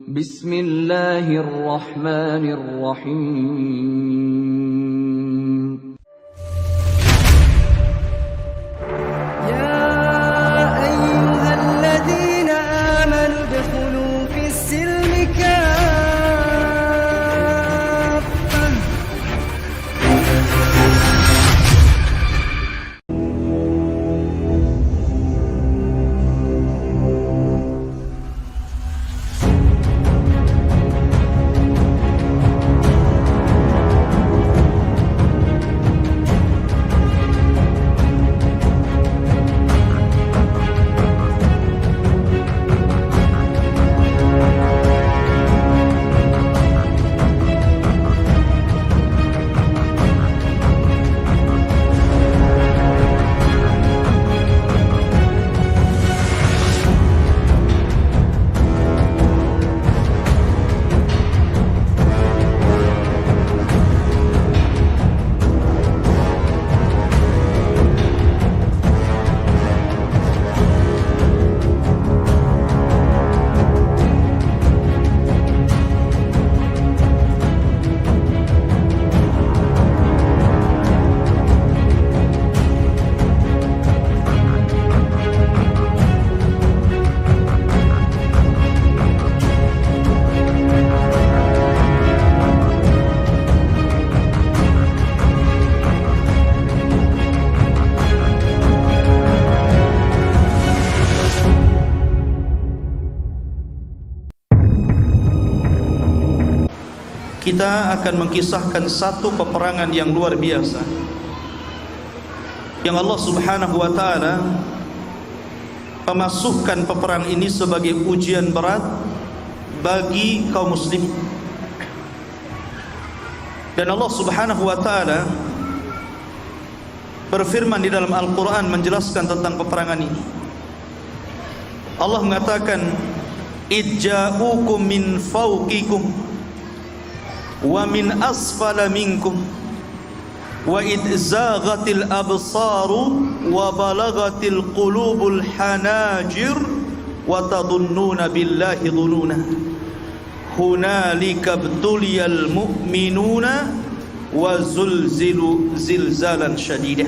Bismillahirrahmanirrahim. يا أيها الذين آمنوا ادخلوا في السلم كافة. Kita akan mengkisahkan satu peperangan yang luar biasa yang Allah Subhanahu wa ta'ala memasukkan peperangan ini sebagai ujian berat bagi kaum muslim. Dan Allah Subhanahu wa ta'ala berfirman di dalam Al-Quran menjelaskan tentang peperangan ini. Allah mengatakan, idja'ukum min fawqikum wa min asfala minkum wa id zaghatil absaru wa balagatil qulubul hanajir wa tadhunnuna billahi dhununa hunalika btuliyal mu'minuna wa zulzilu zilzalan syadidah.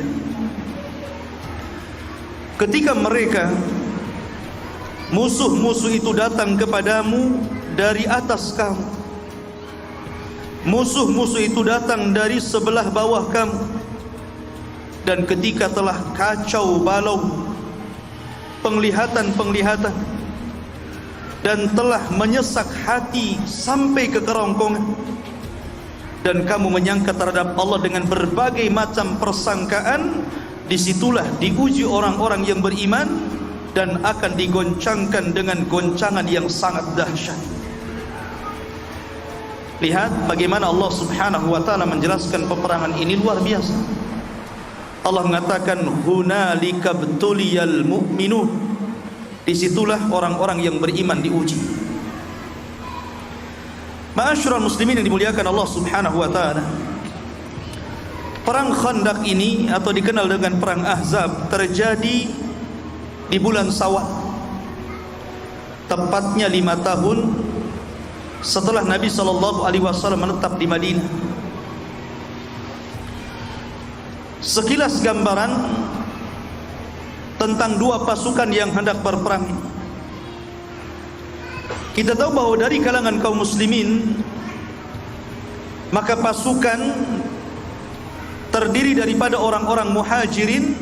Ketika mereka musuh-musuh itu datang kepadamu dari atas kamu, musuh-musuh itu datang dari sebelah bawah kamu, dan ketika telah kacau balau penglihatan-penglihatan dan telah menyesak hati sampai ke kerongkongan, dan kamu menyangka terhadap Allah dengan berbagai macam persangkaan, disitulah diuji orang-orang yang beriman dan akan digoncangkan dengan goncangan yang sangat dahsyat. Lihat bagaimana Allah Subhanahu wa ta'ala menjelaskan peperangan ini luar biasa. Allah mengatakan, hunalika btuliyal mu'minun. Disitulah orang-orang yang beriman diuji. Ma'asyiral muslimin yang dimuliakan Allah Subhanahu wa ta'ala, perang Khandaq ini atau dikenal dengan perang Ahzab terjadi di bulan Syawal, tepatnya 5 tahun setelah Nabi SAW menetap di Madinah. Sekilas gambaran tentang dua pasukan yang hendak berperang. Kita tahu bahwa dari kalangan kaum muslimin, maka pasukan terdiri daripada orang-orang muhajirin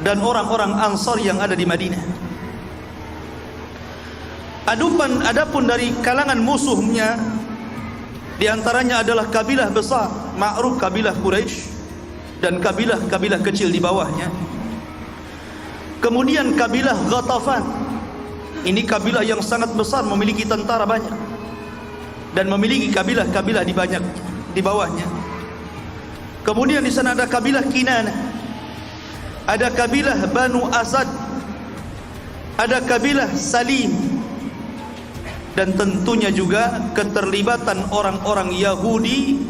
dan orang-orang ansar yang ada di Madinah. Adapun dari kalangan musuhnya, diantaranya adalah kabilah besar, ma'ruf kabilah Quraisy, dan kabilah-kabilah kecil di bawahnya. Kemudian kabilah Ghatafan, ini kabilah yang sangat besar, memiliki tentara banyak dan memiliki kabilah-kabilah di bawahnya. Kemudian di sana ada kabilah Kinanah, ada kabilah Banu Asad, ada kabilah Salim, dan tentunya juga keterlibatan orang-orang Yahudi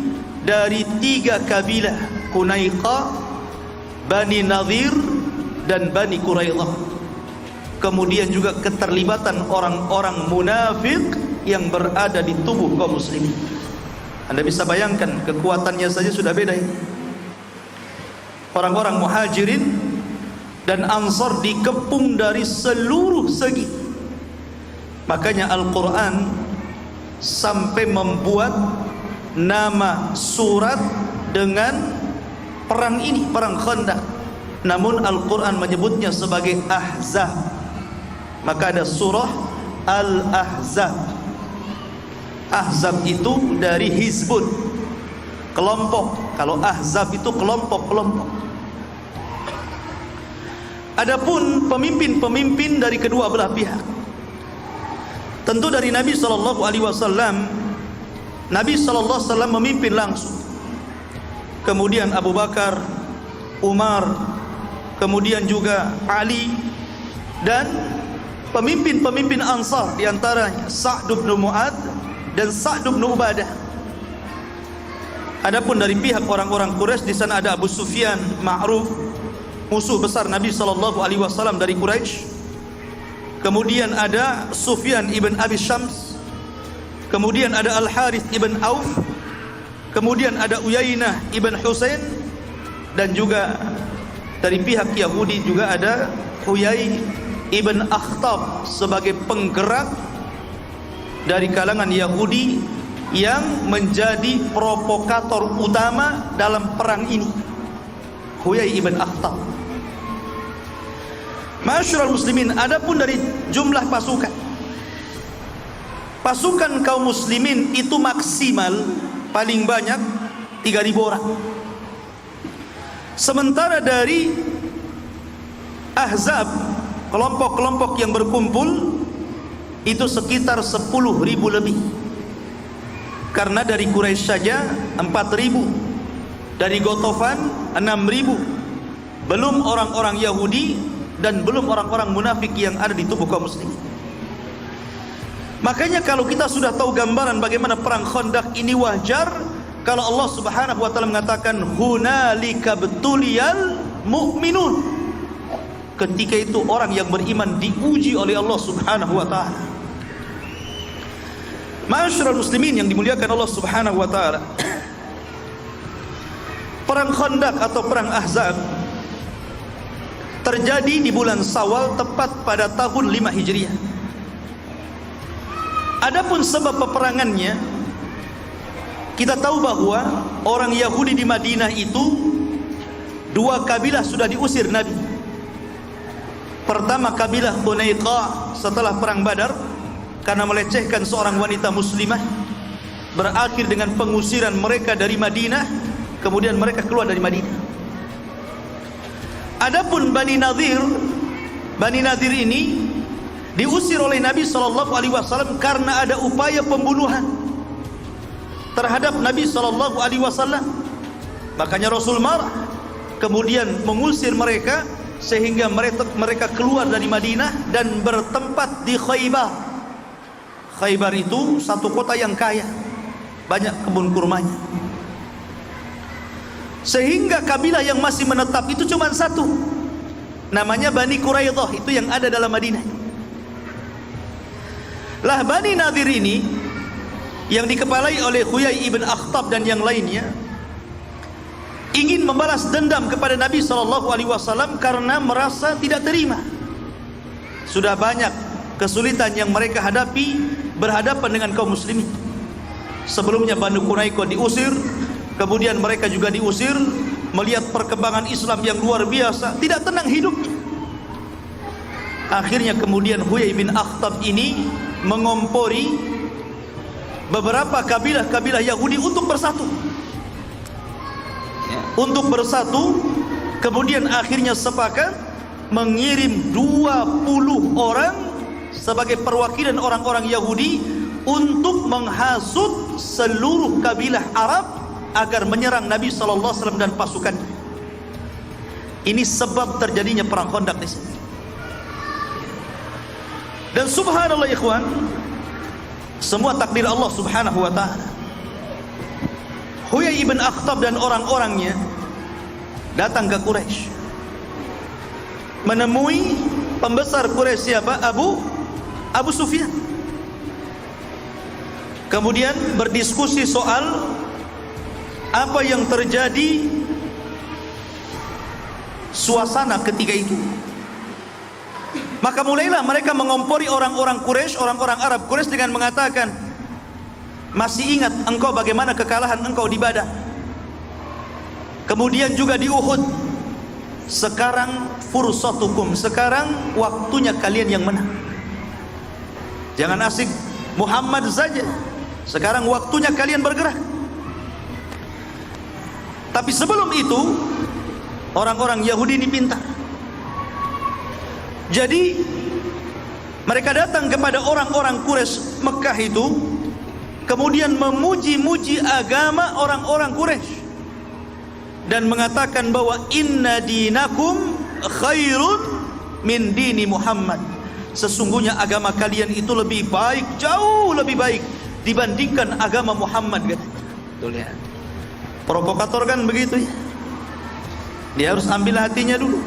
dari 3 kabilah, Qunaiqa, Bani Nadhir, dan Bani Quraidah. Kemudian juga keterlibatan orang-orang munafik yang berada di tubuh kaum muslimin. Anda bisa bayangkan kekuatannya saja sudah beda ini. Orang-orang muhajirin dan ansar dikepung dari seluruh segi. Makanya Al-Quran sampai membuat nama surat dengan perang ini, perang Khandaq. Namun Al-Quran menyebutnya sebagai Ahzab. Maka ada surah Al-Ahzab. Ahzab itu dari hizbun, kelompok. Kalau Ahzab itu kelompok-kelompok. Adapun pemimpin-pemimpin dari kedua belah pihak, tentu dari Nabi SAW, Nabi SAW memimpin langsung. Kemudian Abu Bakar, Umar, kemudian juga Ali, dan pemimpin-pemimpin Ansar, diantaranya Sa'd bin Mu'adz dan Sa'd bin Ubadah. Adapun dari pihak orang-orang Quraisy, di sana ada Abu Sufyan, ma'ruf, musuh besar Nabi SAW dari Quraisy. Kemudian ada Sufyan ibn Abi Syams. Kemudian ada Al-Harith ibn Auf. Kemudian ada Uyainah ibn Husain. Dan juga dari pihak Yahudi juga ada Huyai ibn Akhtab sebagai penggerak dari kalangan Yahudi yang menjadi provokator utama dalam perang ini. Huyai ibn Akhtab. Ma'asyiral muslimin, adapun dari jumlah pasukan, pasukan kaum muslimin itu maksimal paling banyak 3.000 orang. Sementara dari Ahzab, kelompok-kelompok yang berkumpul itu sekitar 10.000 lebih. Karena dari Quraisy saja 4.000, dari Ghatafan 6.000, belum orang-orang Yahudi dan belum orang-orang munafik yang ada di tubuh kaum muslimin. Makanya kalau kita sudah tahu gambaran bagaimana perang Khandaq ini, wajar kalau Allah Subhanahu wa taala mengatakan hunalika betuliyal mu'minun. Ketika itu orang yang beriman diuji oleh Allah Subhanahu wa taala. Ma'asyiral muslimin yang dimuliakan Allah Subhanahu wa taala, perang Khandaq atau perang Ahzab terjadi di bulan Syawal tepat pada tahun 5 Hijriah. Adapun sebab peperangannya, kita tahu bahwa orang Yahudi di Madinah itu 2 kabilah sudah diusir Nabi. Pertama kabilah Hunayqah setelah perang Badar karena melecehkan seorang wanita muslimah, berakhir dengan pengusiran mereka dari Madinah. Kemudian mereka keluar dari Madinah. Adapun Bani Nadir ini diusir oleh Nabi SAW karena ada upaya pembunuhan terhadap Nabi SAW. Makanya Rasul marah, kemudian mengusir mereka sehingga mereka keluar dari Madinah dan bertempat di Khaybar. Khaybar itu satu kota yang kaya, banyak kebun kurmanya. Sehingga kabilah yang masih menetap itu cuma satu, namanya Bani Quraidah, itu yang ada dalam Madinah. Lah Bani Nadir ini yang dikepalai oleh Huyai ibn Akhtab dan yang lainnya ingin membalas dendam kepada Nabi SAW karena merasa tidak terima. Sudah banyak kesulitan yang mereka hadapi berhadapan dengan kaum muslimin. Sebelumnya Bani Quraidah diusir, kemudian mereka juga diusir. Melihat perkembangan Islam yang luar biasa, tidak tenang hidupnya. Akhirnya kemudian Huyai bin Akhtab ini mengompori beberapa kabilah-kabilah Yahudi untuk bersatu. Kemudian akhirnya sepakat mengirim 20 orang sebagai perwakilan orang-orang Yahudi untuk menghasut seluruh kabilah Arab agar menyerang Nabi SAW dan pasukan. Ini sebab terjadinya perang Khandaq di sini. Dan subhanallah ikhwan, semua takdir Allah Subhanahu wa taala. Huyai ibn Akhtab dan orang-orangnya datang ke Quraisy, menemui pembesar Quraisy siapa? Abu Sufyan. Kemudian berdiskusi soal apa yang terjadi suasana ketika itu. Maka mulailah mereka mengompori orang-orang Quraisy, orang-orang Arab Quraisy dengan mengatakan, masih ingat engkau bagaimana kekalahan engkau di Badar, kemudian juga di Uhud. Sekarang fursatukum, sekarang waktunya kalian yang menang. Jangan asik Muhammad saja, sekarang waktunya kalian bergerak. Tapi sebelum itu orang-orang Yahudi ini pintar. Jadi mereka datang kepada orang-orang Quraisy Mekah itu, kemudian memuji-muji agama orang-orang Quraisy dan mengatakan bahwa inna dinakum khairun min dini Muhammad. Sesungguhnya agama kalian itu lebih baik, jauh lebih baik dibandingkan agama Muhammad, katanya. Tuh lihat, provokator kan begitu ya. Dia harus ambil hatinya dulu.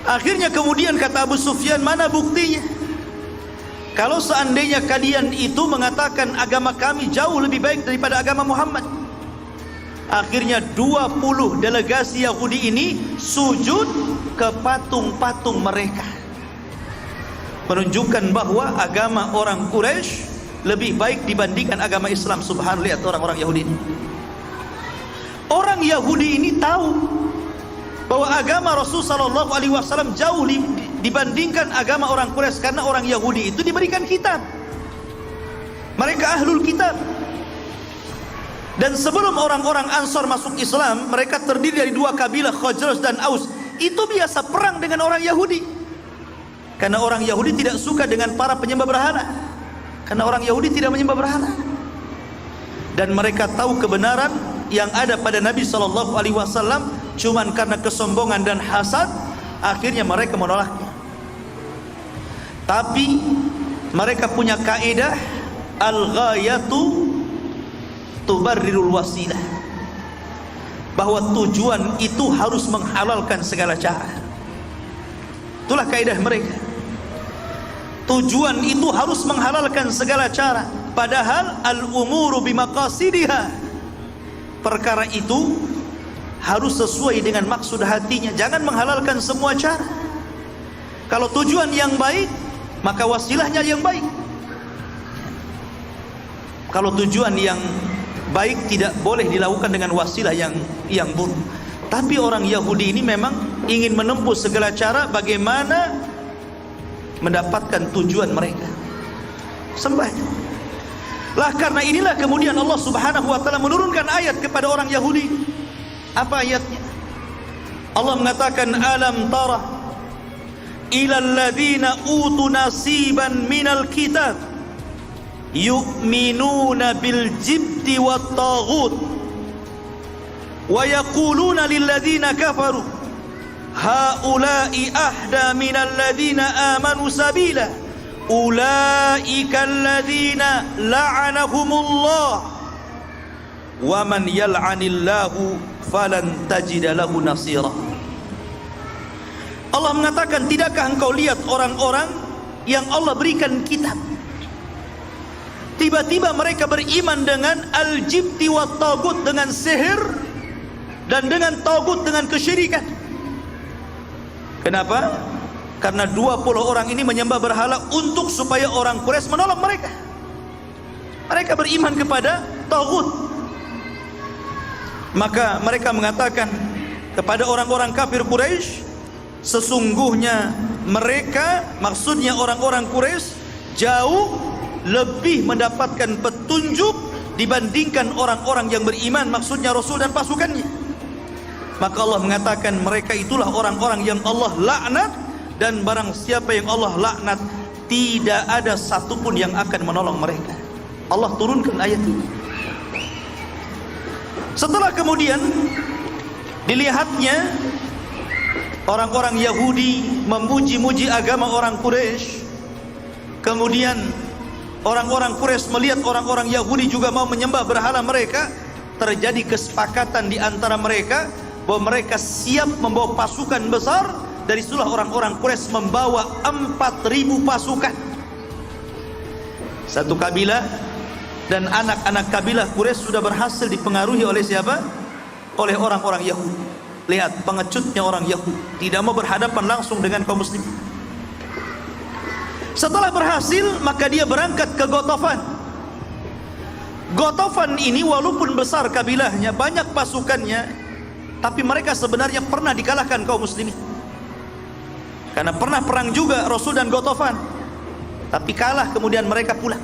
Akhirnya kemudian kata Abu Sufyan, mana buktinya? Kalau seandainya kalian itu mengatakan agama kami jauh lebih baik daripada agama Muhammad. Akhirnya 20 delegasi Yahudi ini sujud ke patung-patung mereka, menunjukkan bahwa agama orang Quraisy lebih baik dibandingkan agama Islam. Subhanallah, lihat orang-orang Yahudi ini. Orang Yahudi ini tahu bahwa agama Rasul sallallahu alaihi wasallam jauh dibandingkan agama orang Quraisy, karena orang Yahudi itu diberikan kitab. Mereka ahlul kitab. Dan sebelum orang-orang Ansor masuk Islam, mereka terdiri dari dua kabilah, Khazraj dan Aus. Itu biasa perang dengan orang Yahudi, karena orang Yahudi tidak suka dengan para penyembah berhala, karena orang Yahudi tidak menyembah berhala. Dan mereka tahu kebenaran yang ada pada Nabi sallallahu alaihi wasallam, cuman karena kesombongan dan hasad, akhirnya mereka menolaknya. Tapi mereka punya kaidah al-ghayatu tubarrirul wasilah, bahwa tujuan itu harus menghalalkan segala cara. Itulah kaidah mereka. Tujuan itu harus menghalalkan segala cara, padahal al-umuru bimaqasidiha. Perkara itu harus sesuai dengan maksud hatinya. Jangan menghalalkan semua cara. Kalau tujuan yang baik, maka wasilahnya yang baik. Kalau tujuan yang baik tidak boleh dilakukan dengan wasilah yang buruk. Tapi orang Yahudi ini memang ingin menempuh segala cara bagaimana mendapatkan tujuan mereka, sembahyang. Lah karena inilah kemudian Allah Subhanahu wa taala menurunkan ayat kepada orang Yahudi. Apa ayatnya? Allah mengatakan, alam tara ilal ladzina utu nasiban minal kitab yu'minuna bil jibti wat taghut wa yaquluna lil ladzina kafaru haula'i ahda minal ladzina amanu sabila ulaika alladzina la'anahumullah wa man yal'anillahu falan tajida lahu nasira. Allah mengatakan, tidakkah engkau lihat orang-orang yang Allah berikan kitab, tiba-tiba mereka beriman dengan al-jibti wa tagut, dengan sihir dan dengan tagut, dengan kesyirikan. Kenapa? Karena 20 orang ini menyembah berhala untuk supaya orang Quraisy menolong mereka. Mereka beriman kepada tagut. Maka mereka mengatakan kepada orang-orang kafir Quraisy, sesungguhnya mereka, maksudnya orang-orang Quraisy, jauh lebih mendapatkan petunjuk dibandingkan orang-orang yang beriman, maksudnya Rasul dan pasukannya. Maka Allah mengatakan mereka itulah orang-orang yang Allah laknat, dan barang siapa yang Allah laknat, tidak ada satupun yang akan menolong mereka. Allah turunkan ayat ini. Setelah kemudian dilihatnya orang-orang Yahudi memuji-muji agama orang Quraisy, kemudian orang-orang Quraisy melihat orang-orang Yahudi juga mau menyembah berhala mereka, terjadi kesepakatan di antara mereka bahwa mereka siap membawa pasukan besar. Dari situlah orang-orang Quraisy membawa 4.000 pasukan. Satu kabilah dan anak-anak kabilah Quraisy sudah berhasil dipengaruhi oleh siapa? Oleh orang-orang Yahudi. Lihat pengecutnya orang Yahudi, tidak mau berhadapan langsung dengan kaum muslim. Setelah berhasil, maka dia berangkat ke Ghatafan. Ghatafan ini walaupun besar kabilahnya, banyak pasukannya, tapi mereka sebenarnya pernah dikalahkan kaum muslimin. Karena pernah perang juga Rasul dan Ghatafan, tapi kalah kemudian mereka pulang.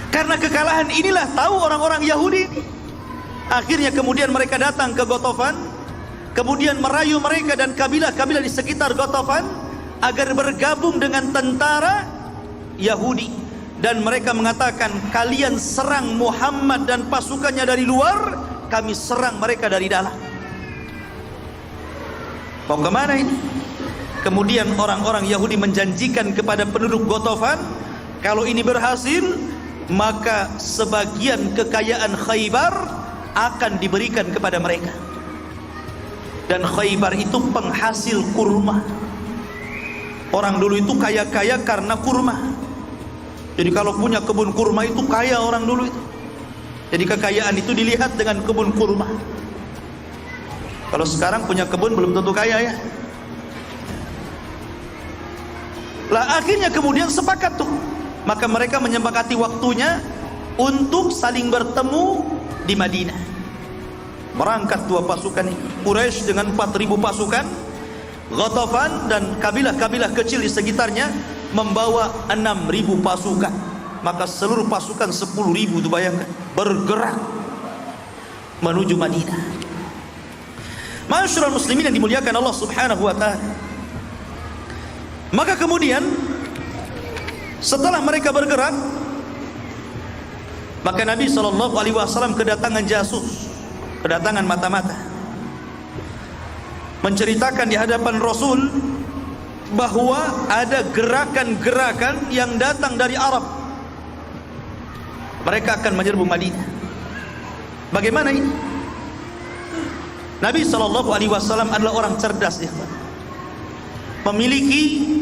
Karena kekalahan inilah tahu orang-orang Yahudi. Akhirnya kemudian mereka datang ke Ghatafan, kemudian merayu mereka dan kabilah-kabilah di sekitar Ghatafan agar bergabung dengan tentara Yahudi, dan mereka mengatakan, kalian serang Muhammad dan pasukannya dari luar, kami serang mereka dari dalam. Mau kemana ini? Kemudian orang-orang Yahudi menjanjikan kepada penduduk Ghatafan, kalau ini berhasil, maka sebagian kekayaan Khaybar akan diberikan kepada mereka. Dan Khaybar itu penghasil kurma. Orang dulu itu kaya-kaya karena kurma. Jadi kalau punya kebun kurma itu kaya orang dulu itu. Jadi kekayaan itu dilihat dengan kebun kurma. Kalau sekarang punya kebun belum tentu kaya ya. Lah akhirnya kemudian sepakat tuh. Maka mereka menyepakati waktunya untuk saling bertemu di Madinah. Berangkat dua pasukan ini, Quraisy dengan 4.000 pasukan, Ghatafan dan kabilah-kabilah kecil di sekitarnya membawa 6.000 pasukan. Maka seluruh pasukan 10.000 itu bayangkan, bergerak menuju Madinah. Ma'asyiral muslimin yang dimuliakan Allah Subhanahu wa taala. Maka kemudian setelah mereka bergerak, maka Nabi SAW kedatangan jasus, kedatangan mata-mata, menceritakan di hadapan Rasul bahwa ada gerakan-gerakan yang datang dari Arab. Mereka akan menyerbu Madinah. Bagaimana ini? Nabi SAW adalah orang cerdas, ya, memiliki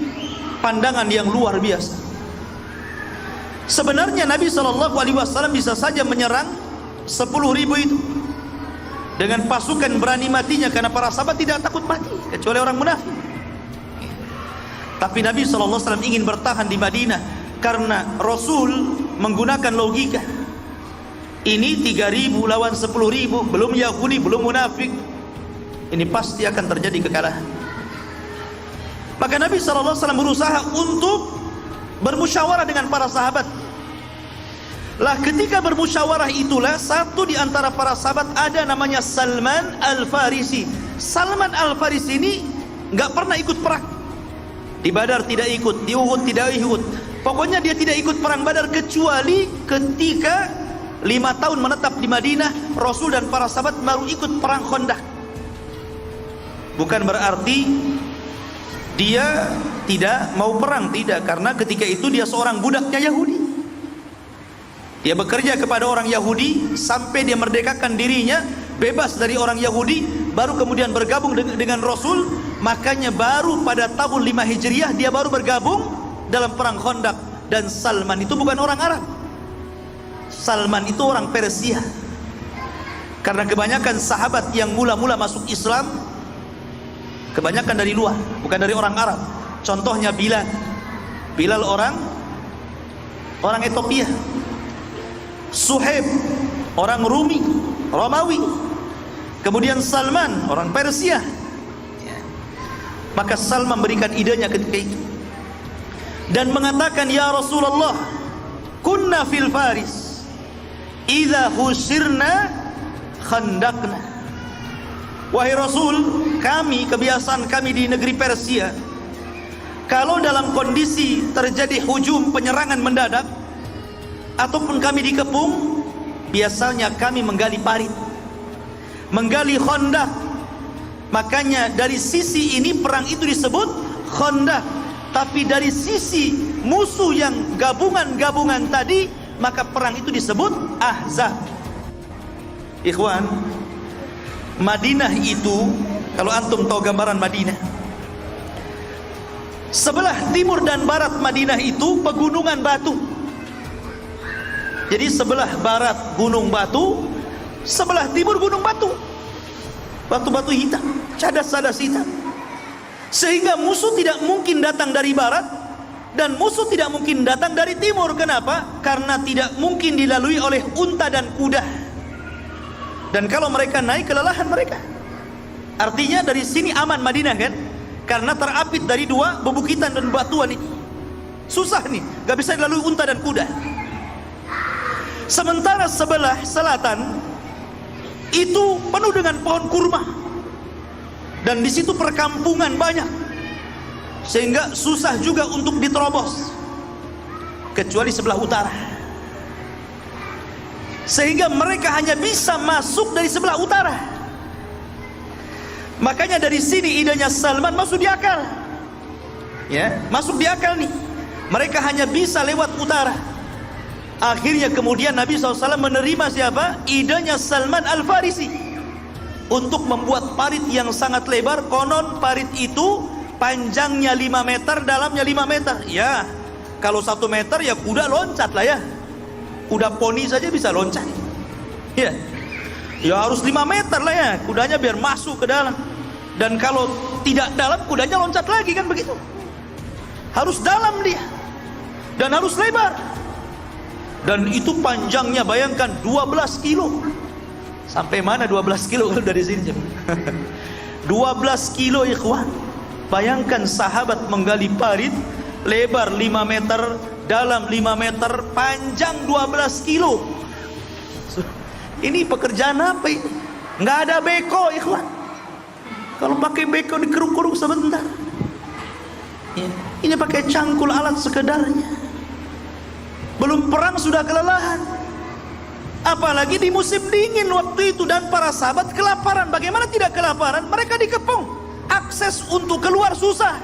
pandangan yang luar biasa. Sebenarnya Nabi SAW bisa saja menyerang 10.000 itu dengan pasukan berani matinya, karena para sahabat tidak takut mati kecuali orang munafik. Tapi Nabi SAW ingin bertahan di Madinah karena Rasul menggunakan logika. Ini 3.000 lawan 10.000, belum Yahudi, belum munafik, ini pasti akan terjadi kekalahan. Maka Nabi SAW berusaha untuk bermusyawarah dengan para sahabat. Lah ketika bermusyawarah itulah satu di antara para sahabat ada namanya Salman Al-Farisi. Salman Al-Farisi ini nggak pernah ikut perang. Di Badar tidak ikut, di Uhud tidak ikut. Pokoknya dia tidak ikut perang Badar kecuali ketika 5 tahun menetap di Madinah, Rasul dan para sahabat baru ikut perang Khandaq. Bukan berarti dia tidak mau perang, tidak, karena ketika itu dia seorang budaknya Yahudi. Dia bekerja kepada orang Yahudi sampai dia merdekakan dirinya, bebas dari orang Yahudi, baru kemudian bergabung dengan Rasul. Makanya baru pada tahun 5 Hijriah dia baru bergabung dalam perang Khandaq. Dan Salman itu bukan orang Arab, Salman itu orang Persia. Karena kebanyakan sahabat yang mula-mula masuk Islam kebanyakan dari luar, bukan dari orang Arab. Contohnya Bilal orang Ethiopia. Suhaib orang Romawi. Kemudian Salman orang Persia. Maka Salman memberikan idenya ketika itu dan mengatakan, ya Rasulullah, kunna fil Faris idza husirna khandaqna. Wahai Rasul, kebiasaan kami di negeri Persia, kalau dalam kondisi terjadi hujum, penyerangan mendadak, ataupun kami dikepung, biasanya kami menggali parit, menggali Khandaq. Makanya dari sisi ini perang itu disebut Khandaq, tapi dari sisi musuh yang gabungan-gabungan tadi, maka perang itu disebut Ahzab. Ikhwan, Madinah itu, kalau antum tahu gambaran Madinah, Sebelah timur dan barat Madinah itu pegunungan batu. Jadi sebelah barat gunung batu, sebelah timur gunung batu. Batu-batu hitam, cadas-cadas hitam. Sehingga musuh tidak mungkin datang dari barat dan musuh tidak mungkin datang dari timur. Kenapa? Karena tidak mungkin dilalui oleh unta dan kuda. Dan kalau mereka naik, kelelahan mereka. Artinya dari sini aman Madinah kan? Karena terapit dari dua bebukitan dan batuan ini. Susah nih, gak bisa dilalui unta dan kuda. Sementara sebelah selatan itu penuh dengan pohon kurma. Dan di situ perkampungan banyak. Sehingga susah juga untuk diterobos. Kecuali sebelah utara. Sehingga mereka hanya bisa masuk dari sebelah utara. Makanya dari sini idenya Salman masuk di akal. Ya, masuk di akal nih. Mereka hanya bisa lewat utara. Akhirnya kemudian Nabi SAW menerima siapa? Idenya Salman Al-Farisi untuk membuat parit yang sangat lebar. Konon parit itu panjangnya 5 meter, dalamnya 5 meter. Ya, kalau 1 meter ya kuda loncat lah ya. Kuda poni saja bisa loncat. Ya, ya harus 5 meter lah ya, kudanya biar masuk ke dalam. Dan kalau tidak dalam, kudanya loncat lagi kan begitu. Harus dalam dia. Dan harus lebar. Dan itu panjangnya bayangkan 12 kilo. Sampai mana 12 kilo kalau dari sini? 12 kilo ikhwan. Bayangkan sahabat menggali parit, lebar 5 meter, dalam 5 meter, panjang 12 kilo. Ini pekerjaan apa ini? Nggak ada beko ikhwan. Kalau pakai beko dikeruk-keruk sebentar. Ya, ini pakai cangkul alat sekedarnya. Belum perang sudah kelelahan. Apalagi di musim dingin waktu itu, dan para sahabat kelaparan. Bagaimana tidak kelaparan? Mereka dikepung. Akses untuk keluar susah.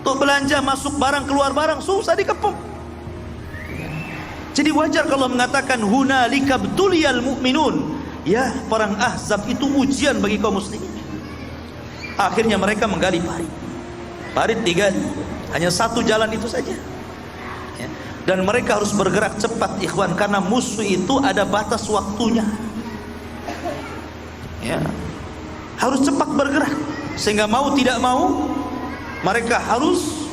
Untuk belanja, masuk barang, keluar barang susah, dikepung. Jadi wajar kalau mengatakan hunalika btuliyal mu'minun. Ya, perang Ahzab itu ujian bagi kaum muslimin. Akhirnya mereka menggali parit. Parit digali, hanya satu jalan itu saja. Ya. Dan mereka harus bergerak cepat ikhwan, karena musuh itu ada batas waktunya. Ya. Harus cepat bergerak, sehingga mau tidak mau mereka harus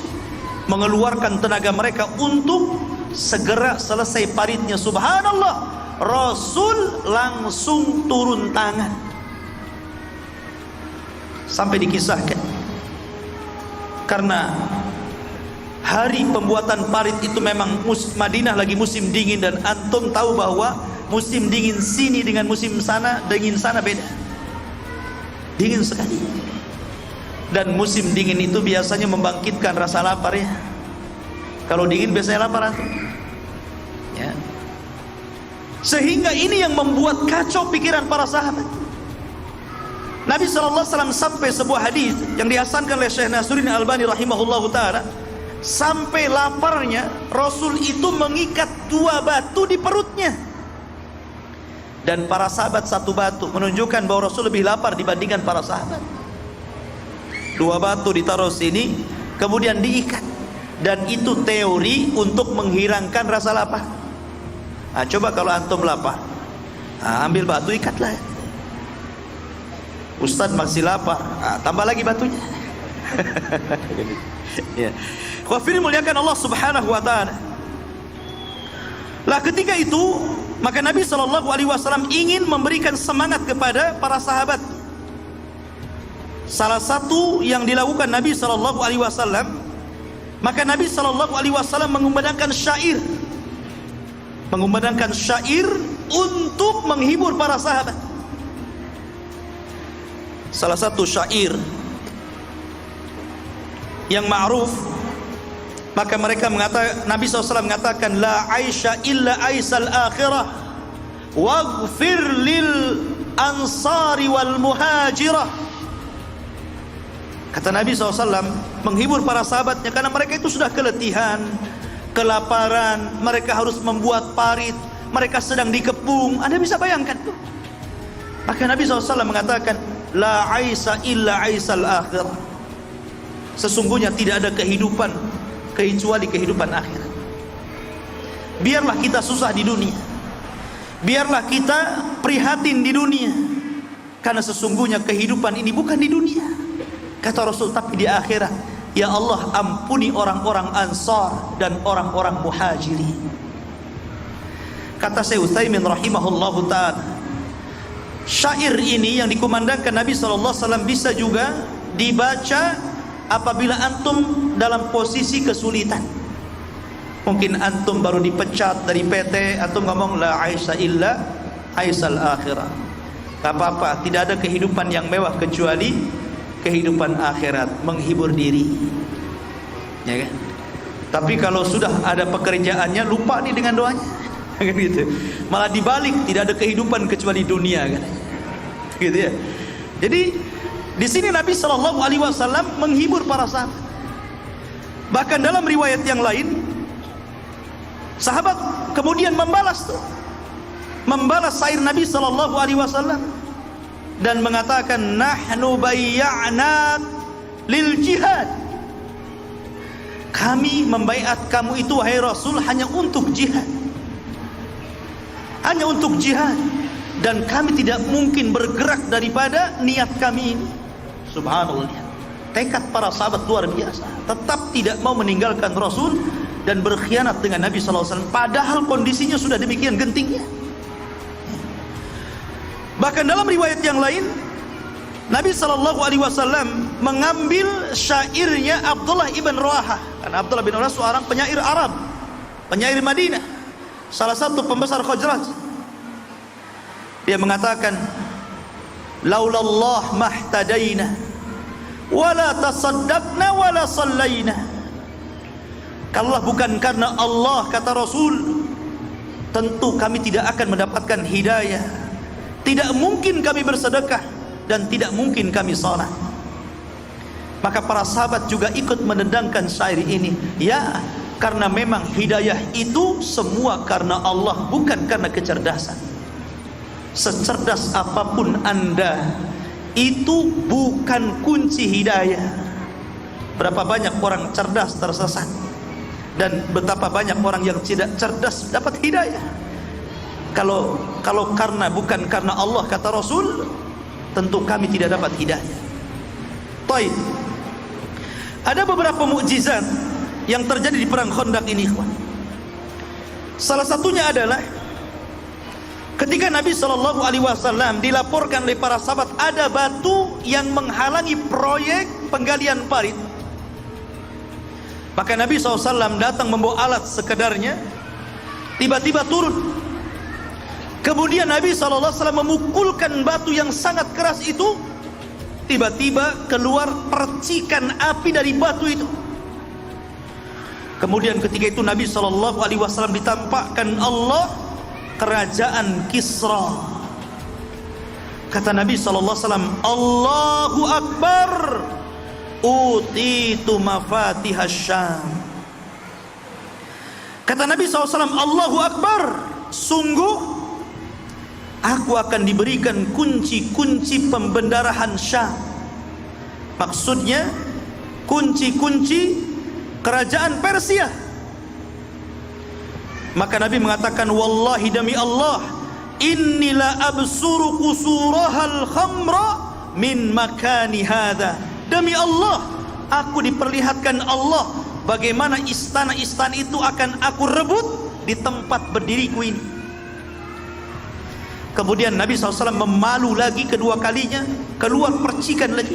mengeluarkan tenaga mereka untuk segera selesai paritnya. Subhanallah, Rasul langsung turun tangan. Sampai dikisahkan, karena hari pembuatan parit itu memang Madinah lagi musim dingin. Dan antum tahu bahwa musim dingin sini dengan musim sana, dingin sana beda. Dingin sekali. Dan musim dingin itu biasanya membangkitkan rasa lapar ya. Kalau dingin biasanya lapar antum. Ya. Sehingga ini yang membuat kacau pikiran para sahabat. Nabi SAW sampai sebuah hadis yang dihasankan oleh Syekh Nasruddin Albani rahimahullahu ta'ala, sampai laparnya Rasul itu mengikat 2 batu di perutnya. Dan para sahabat 1 batu, menunjukkan bahwa Rasul lebih lapar dibandingkan para sahabat. 2 batu ditaruh sini, kemudian diikat. Dan itu teori untuk menghilangkan rasa lapar. Nah, coba kalau antum lapar, ambil batu, ikatlah. Ustaz masih lapar, tambah lagi batunya. Ya. Khawafir muliakan Allah Subhanahu wa ta'ala. Lah ketika itu, maka Nabi SAW ingin memberikan semangat kepada para sahabat. Salah satu yang dilakukan Nabi SAW, maka Nabi SAW mengumandangkan syair. Mengumandangkan syair untuk menghibur para sahabat. Salah satu syair yang ma'ruf, maka mereka mengatakan, Nabi SAW mengatakan, la aisha illa aisal akhirah waghfir lil ansari wal muhajirah. Kata Nabi SAW menghibur para sahabatnya, karena mereka itu sudah keletihan, kelaparan, mereka harus membuat parit, mereka sedang dikepung. Anda bisa bayangkan tuh. Maka Nabi SAW mengatakan, la aisa illa aisal akhirah. sesungguhnya tidak ada kehidupan kecuali kehidupan akhirat. Biarlah kita susah di dunia, biarlah kita prihatin di dunia, karena sesungguhnya kehidupan ini bukan di dunia, kata Rasul, tapi di akhirat. Ya Allah, ampuni orang-orang Ansar dan orang-orang Muhajirin. Kata Syekh Utsaimin rahimahullahu ta'ala, syair ini yang dikumandangkan Nabi SAW bisa juga dibaca apabila antum dalam posisi kesulitan. Mungkin antum baru dipecat dari PT, antum ngomong la aisha illa aisal akhirah. Gak apa-apa, tidak ada kehidupan yang mewah kecuali kehidupan akhirat, menghibur diri, ya kan? Tapi kalau sudah ada pekerjaannya, lupa nih dengan doanya, kan gitu. Malah dibalik, tidak ada kehidupan kecuali dunia, kan? Gitu ya. Jadi di sini Nabi SAW menghibur para sahabat. Bahkan dalam riwayat yang lain, sahabat kemudian membalas syair Nabi SAW dan mengatakan, nahnu bayya'na lil jihad. Kami membaiat kamu itu wahai Rasul hanya untuk jihad, hanya untuk jihad, dan kami tidak mungkin bergerak daripada niat kami ini. Subhanallah, tekad para sahabat luar biasa, tetap tidak mau meninggalkan Rasul dan berkhianat dengan Nabi SAW, padahal kondisinya sudah demikian gentingnya. Bahkan dalam riwayat yang lain, Nabi SAW mengambil syairnya Abdullah ibn Rawahah. Karena Abdullah bin Rawahah seorang penyair Arab, penyair Madinah, salah satu pembesar Khazraj. Dia mengatakan, laulallah mahtadaina wala tasaddaqna wala sallaina. Kalau bukan karena Allah, kata Rasul, tentu kami tidak akan mendapatkan hidayah. Tidak mungkin kami bersedekah dan tidak mungkin kami salat. Maka para sahabat juga ikut mendendangkan syair ini. Ya, karena memang hidayah itu semua karena Allah, bukan karena kecerdasan. Secerdas apapun Anda, itu bukan kunci hidayah. Berapa banyak orang cerdas tersesat, dan betapa banyak orang yang tidak cerdas dapat hidayah. Kalau bukan karena Allah, kata Rasul, tentu kami tidak dapat hidayah. Baik. Ada beberapa mukjizat yang terjadi di perang Khandaq ini, ikhwan. Salah satunya adalah ketika Nabi SAW dilaporkan oleh para sahabat ada batu yang menghalangi proyek penggalian parit. Maka Nabi SAW datang membawa alat sekedarnya, tiba-tiba turun. Kemudian Nabi SAW memukulkan batu yang sangat keras itu, tiba-tiba keluar percikan api dari batu itu. Kemudian ketika itu Nabi SAW ditampakkan Allah kerajaan Kisra. Kata Nabi SAW, Allahu Akbar, utitu mafatihas Syam. Kata Nabi SAW, Allahu Akbar, sungguh aku akan diberikan kunci-kunci pembendarahan Syam. Maksudnya kunci-kunci kerajaan Persia. Maka Nabi mengatakan, wallahi demi Allah, innila absuru qusurahal khamra min makani hadha. Demi Allah, aku diperlihatkan Allah bagaimana istana-istana itu akan aku rebut di tempat berdiriku ini. Kemudian Nabi SAW memalu lagi kedua kalinya, keluar percikan lagi.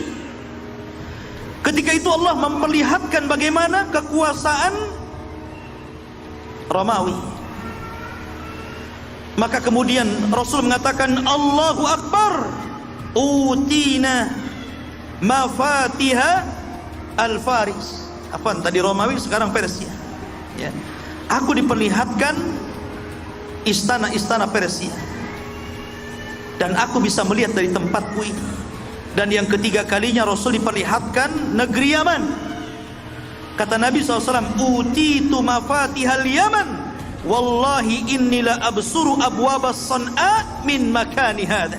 Ketika itu Allah memperlihatkan bagaimana kekuasaan Romawi. Maka kemudian Rasul mengatakan, Allahu Akbar, utina mafatiha al-Faris. Apa tadi Romawi, sekarang Persia. Ya. Aku diperlihatkan istana-istana Persia, dan aku bisa melihat dari tempatku ini. Dan yang ketiga kalinya Rasul diperlihatkan negeri Yaman. Kata Nabi SAW, utitu mafatihal Yaman, wallahi innila absuru abwabas San'a min makani hadha.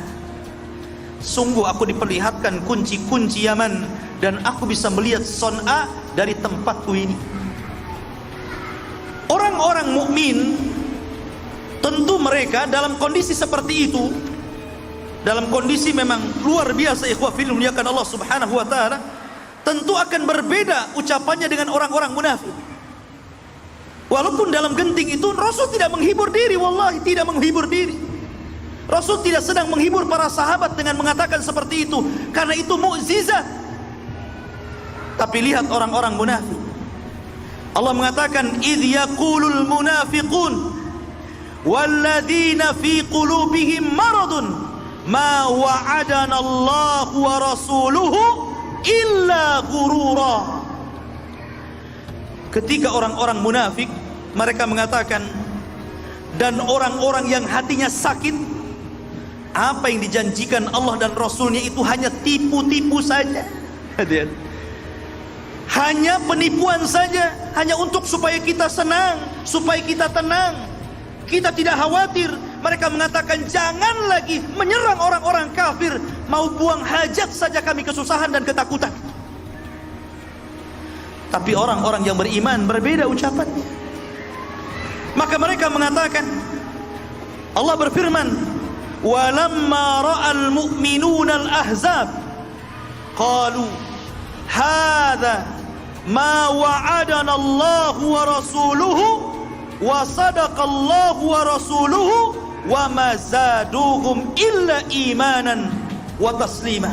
Sungguh aku diperlihatkan kunci-kunci Yaman, dan aku bisa melihat Son'a dari tempatku ini. Orang-orang mukmin tentu mereka dalam kondisi seperti itu, dalam kondisi memang luar biasa, ikhwah fillah muliakan Allah Subhanahu wa taala, tentu akan berbeda ucapannya dengan orang-orang munafik. Walaupun dalam genting itu Rasul tidak menghibur diri, wallahi tidak menghibur diri. Rasul tidak sedang menghibur para sahabat dengan mengatakan seperti itu, karena itu mukjizat. Tapi lihat orang-orang munafik. Allah mengatakan, "Idz yaqulul munafiqun walladzina fi qulubihim maradun ma wa'adana Allah wa rasuluhu illa ghurura." Ketika orang-orang munafik mereka mengatakan, dan orang-orang yang hatinya sakit, apa yang dijanjikan Allah dan Rasulnya itu hanya tipu-tipu saja. Hanya penipuan saja, hanya untuk supaya kita senang, supaya kita tenang, kita tidak khawatir. Mereka mengatakan, jangan lagi menyerang orang-orang kafir, mau buang hajat saja kami kesusahan dan ketakutan. Tapi orang-orang yang beriman berbeda ucapannya. Maka mereka mengatakan, Allah berfirman, "Walamma ra'al mu'minuna al-ahzab qalu hadza ma wa'adana Allah wa rasuluhu wa sadaqa Allah wa rasuluhu wa ma zaduhum illa imanan wa taslima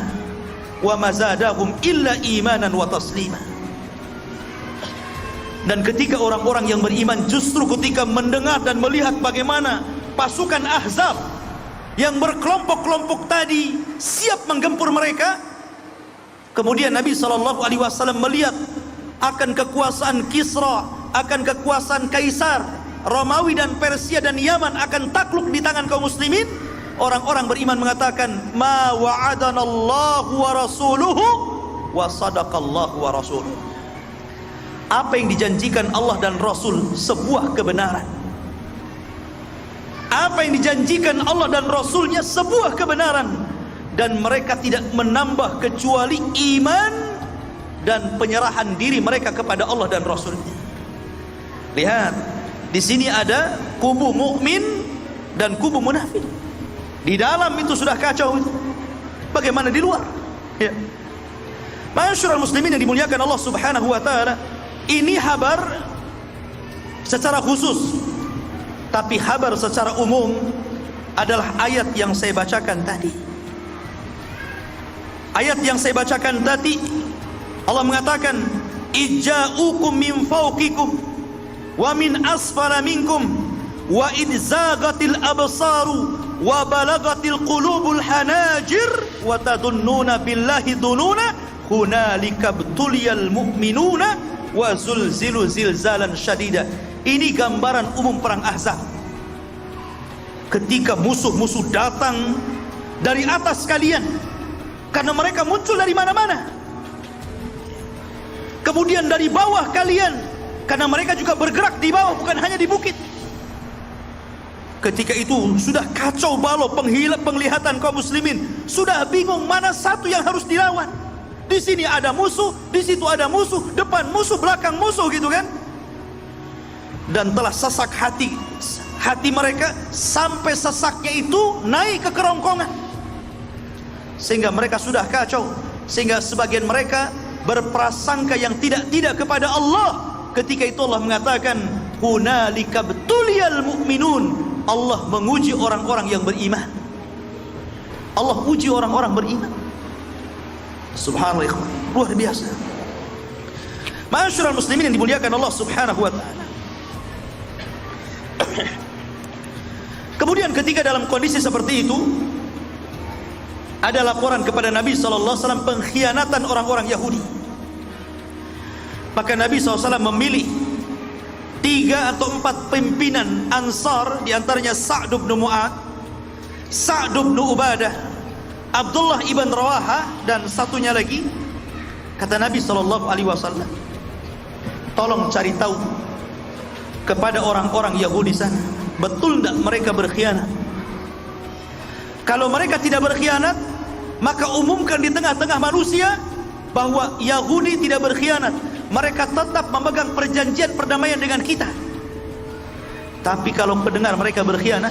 wa ma zadahum illa imanan wa taslima." Dan ketika orang-orang yang beriman justru ketika mendengar dan melihat bagaimana pasukan Ahzab yang berkelompok-kelompok tadi siap menggempur mereka, kemudian Nabi SAW melihat akan kekuasaan Kisra, akan kekuasaan Kaisar, Romawi dan Persia dan Yaman akan takluk di tangan kaum muslimin. Orang-orang beriman mengatakan, "Ma wa'adanallahu wa rasuluhu wa sadaqallahu wa rasuluhu." Apa yang dijanjikan Allah dan Rasul sebuah kebenaran. Apa yang dijanjikan Allah dan Rasulnya sebuah kebenaran. Dan mereka tidak menambah kecuali iman dan penyerahan diri mereka kepada Allah dan Rasulnya. Lihat, di sini ada kubu mukmin dan kubu munafik. Di dalam itu sudah kacau itu. Bagaimana di luar? Ya. Ma'asyiral muslimin yang dimuliakan Allah Subhanahu wa taala, ini habar secara khusus, tapi habar secara umum adalah ayat yang saya bacakan tadi. Ayat yang saya bacakan tadi, Allah mengatakan, "Ija'ukum min fawqikum wa min asfala minkum wa idzagatil absaru wa balagatil qulubul hanajir wa tadunnuna billahi dununa hunalika btuliyal mu'minuna wa zulzilu zilzalan syadida." Ini gambaran umum perang Ahzab. Ketika musuh-musuh datang dari atas kalian, karena mereka muncul dari mana-mana. Kemudian dari bawah kalian, karena mereka juga bergerak di bawah, bukan hanya di bukit. Ketika itu sudah kacau balau penglihatan kaum muslimin, sudah bingung mana satu yang harus dilawan. Di sini ada musuh, di situ ada musuh, depan musuh, belakang musuh, gitu kan? Dan telah sesak hati mereka sampai sesaknya itu naik ke kerongkongan, sehingga mereka sudah kacau, sehingga sebagian mereka berprasangka yang tidak kepada Allah. Ketika itu Allah mengatakan, "Hunalika btuliyal mu'minun." Allah menguji orang-orang yang beriman. Allah uji orang-orang beriman. Subhanallah, ikhwan, luar biasa. Ma'asyiral muslimin yang dimuliakan Allah Subhanahu wa taala. Kemudian ketika dalam kondisi seperti itu, ada laporan kepada Nabi SAW pengkhianatan orang-orang Yahudi. Maka Nabi SAW memilih 3 atau 4 pimpinan Ansar, diantaranya Sa'd bin Mu'ad, Sa'd bin Ubadah, Abdullah ibn Rawaha, dan satunya lagi. Kata Nabi SAW, tolong cari tahu kepada orang-orang Yahudi sana, betul tidak mereka berkhianat? Kalau mereka tidak berkhianat, maka umumkan di tengah-tengah manusia bahwa Yahudi tidak berkhianat. Mereka tetap memegang perjanjian perdamaian dengan kita. Tapi kalau mendengar mereka berkhianat,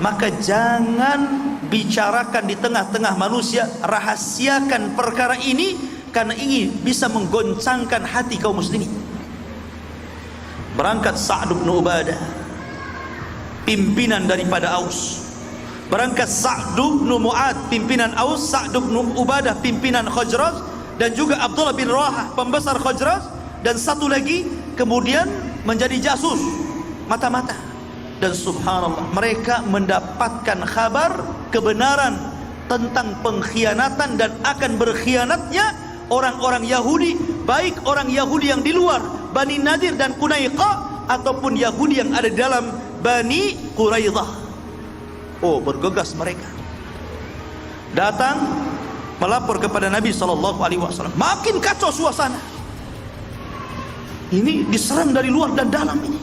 maka jangan bicarakan di tengah-tengah manusia, rahasiakan perkara ini, karena ini bisa menggoncangkan hati kaum muslimin. Berangkat Sa'd bin Ubadah, pimpinan daripada Aus. Berangkat Sa'd bin Mu'ad, pimpinan Aus. Sa'd bin Ubadah, pimpinan Khazraj. Dan juga Abdullah bin Rawahah, pembesar Khazraj. Dan satu lagi kemudian menjadi jasus, mata-mata. Dan subhanallah, mereka mendapatkan kabar kebenaran tentang pengkhianatan dan akan berkhianatnya orang-orang Yahudi, baik orang Yahudi yang di luar Bani Nadir dan Qunaiqah, ataupun Yahudi yang ada dalam Bani Quraidah. Oh, bergegas mereka, datang melapor kepada Nabi SAW. Makin kacau suasana. Ini diserang dari luar dan dalam ini.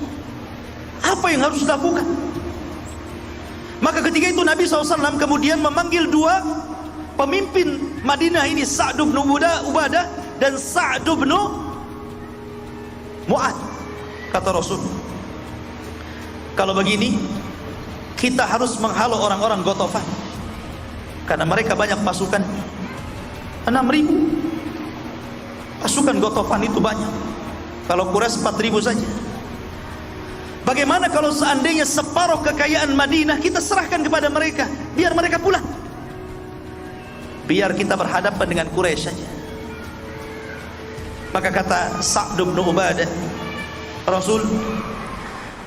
Apa yang harus dilakukan? Maka ketika itu Nabi SAW kemudian memanggil dua pemimpin Madinah ini, Sa'd bin Ubadah dan Sa'd bin Mu'ad. Kata Rasul, kalau begini kita harus menghalau orang-orang Ghatafan, karena mereka banyak pasukan, 6.000 pasukan Ghatafan itu banyak. Kalau Quraisy 4.000 saja. Bagaimana kalau seandainya separuh kekayaan Madinah kita serahkan kepada mereka, biar mereka pulang, biar kita berhadapan dengan Quraisy saja. Maka kata Sa'd bin Ubadah, Rasul,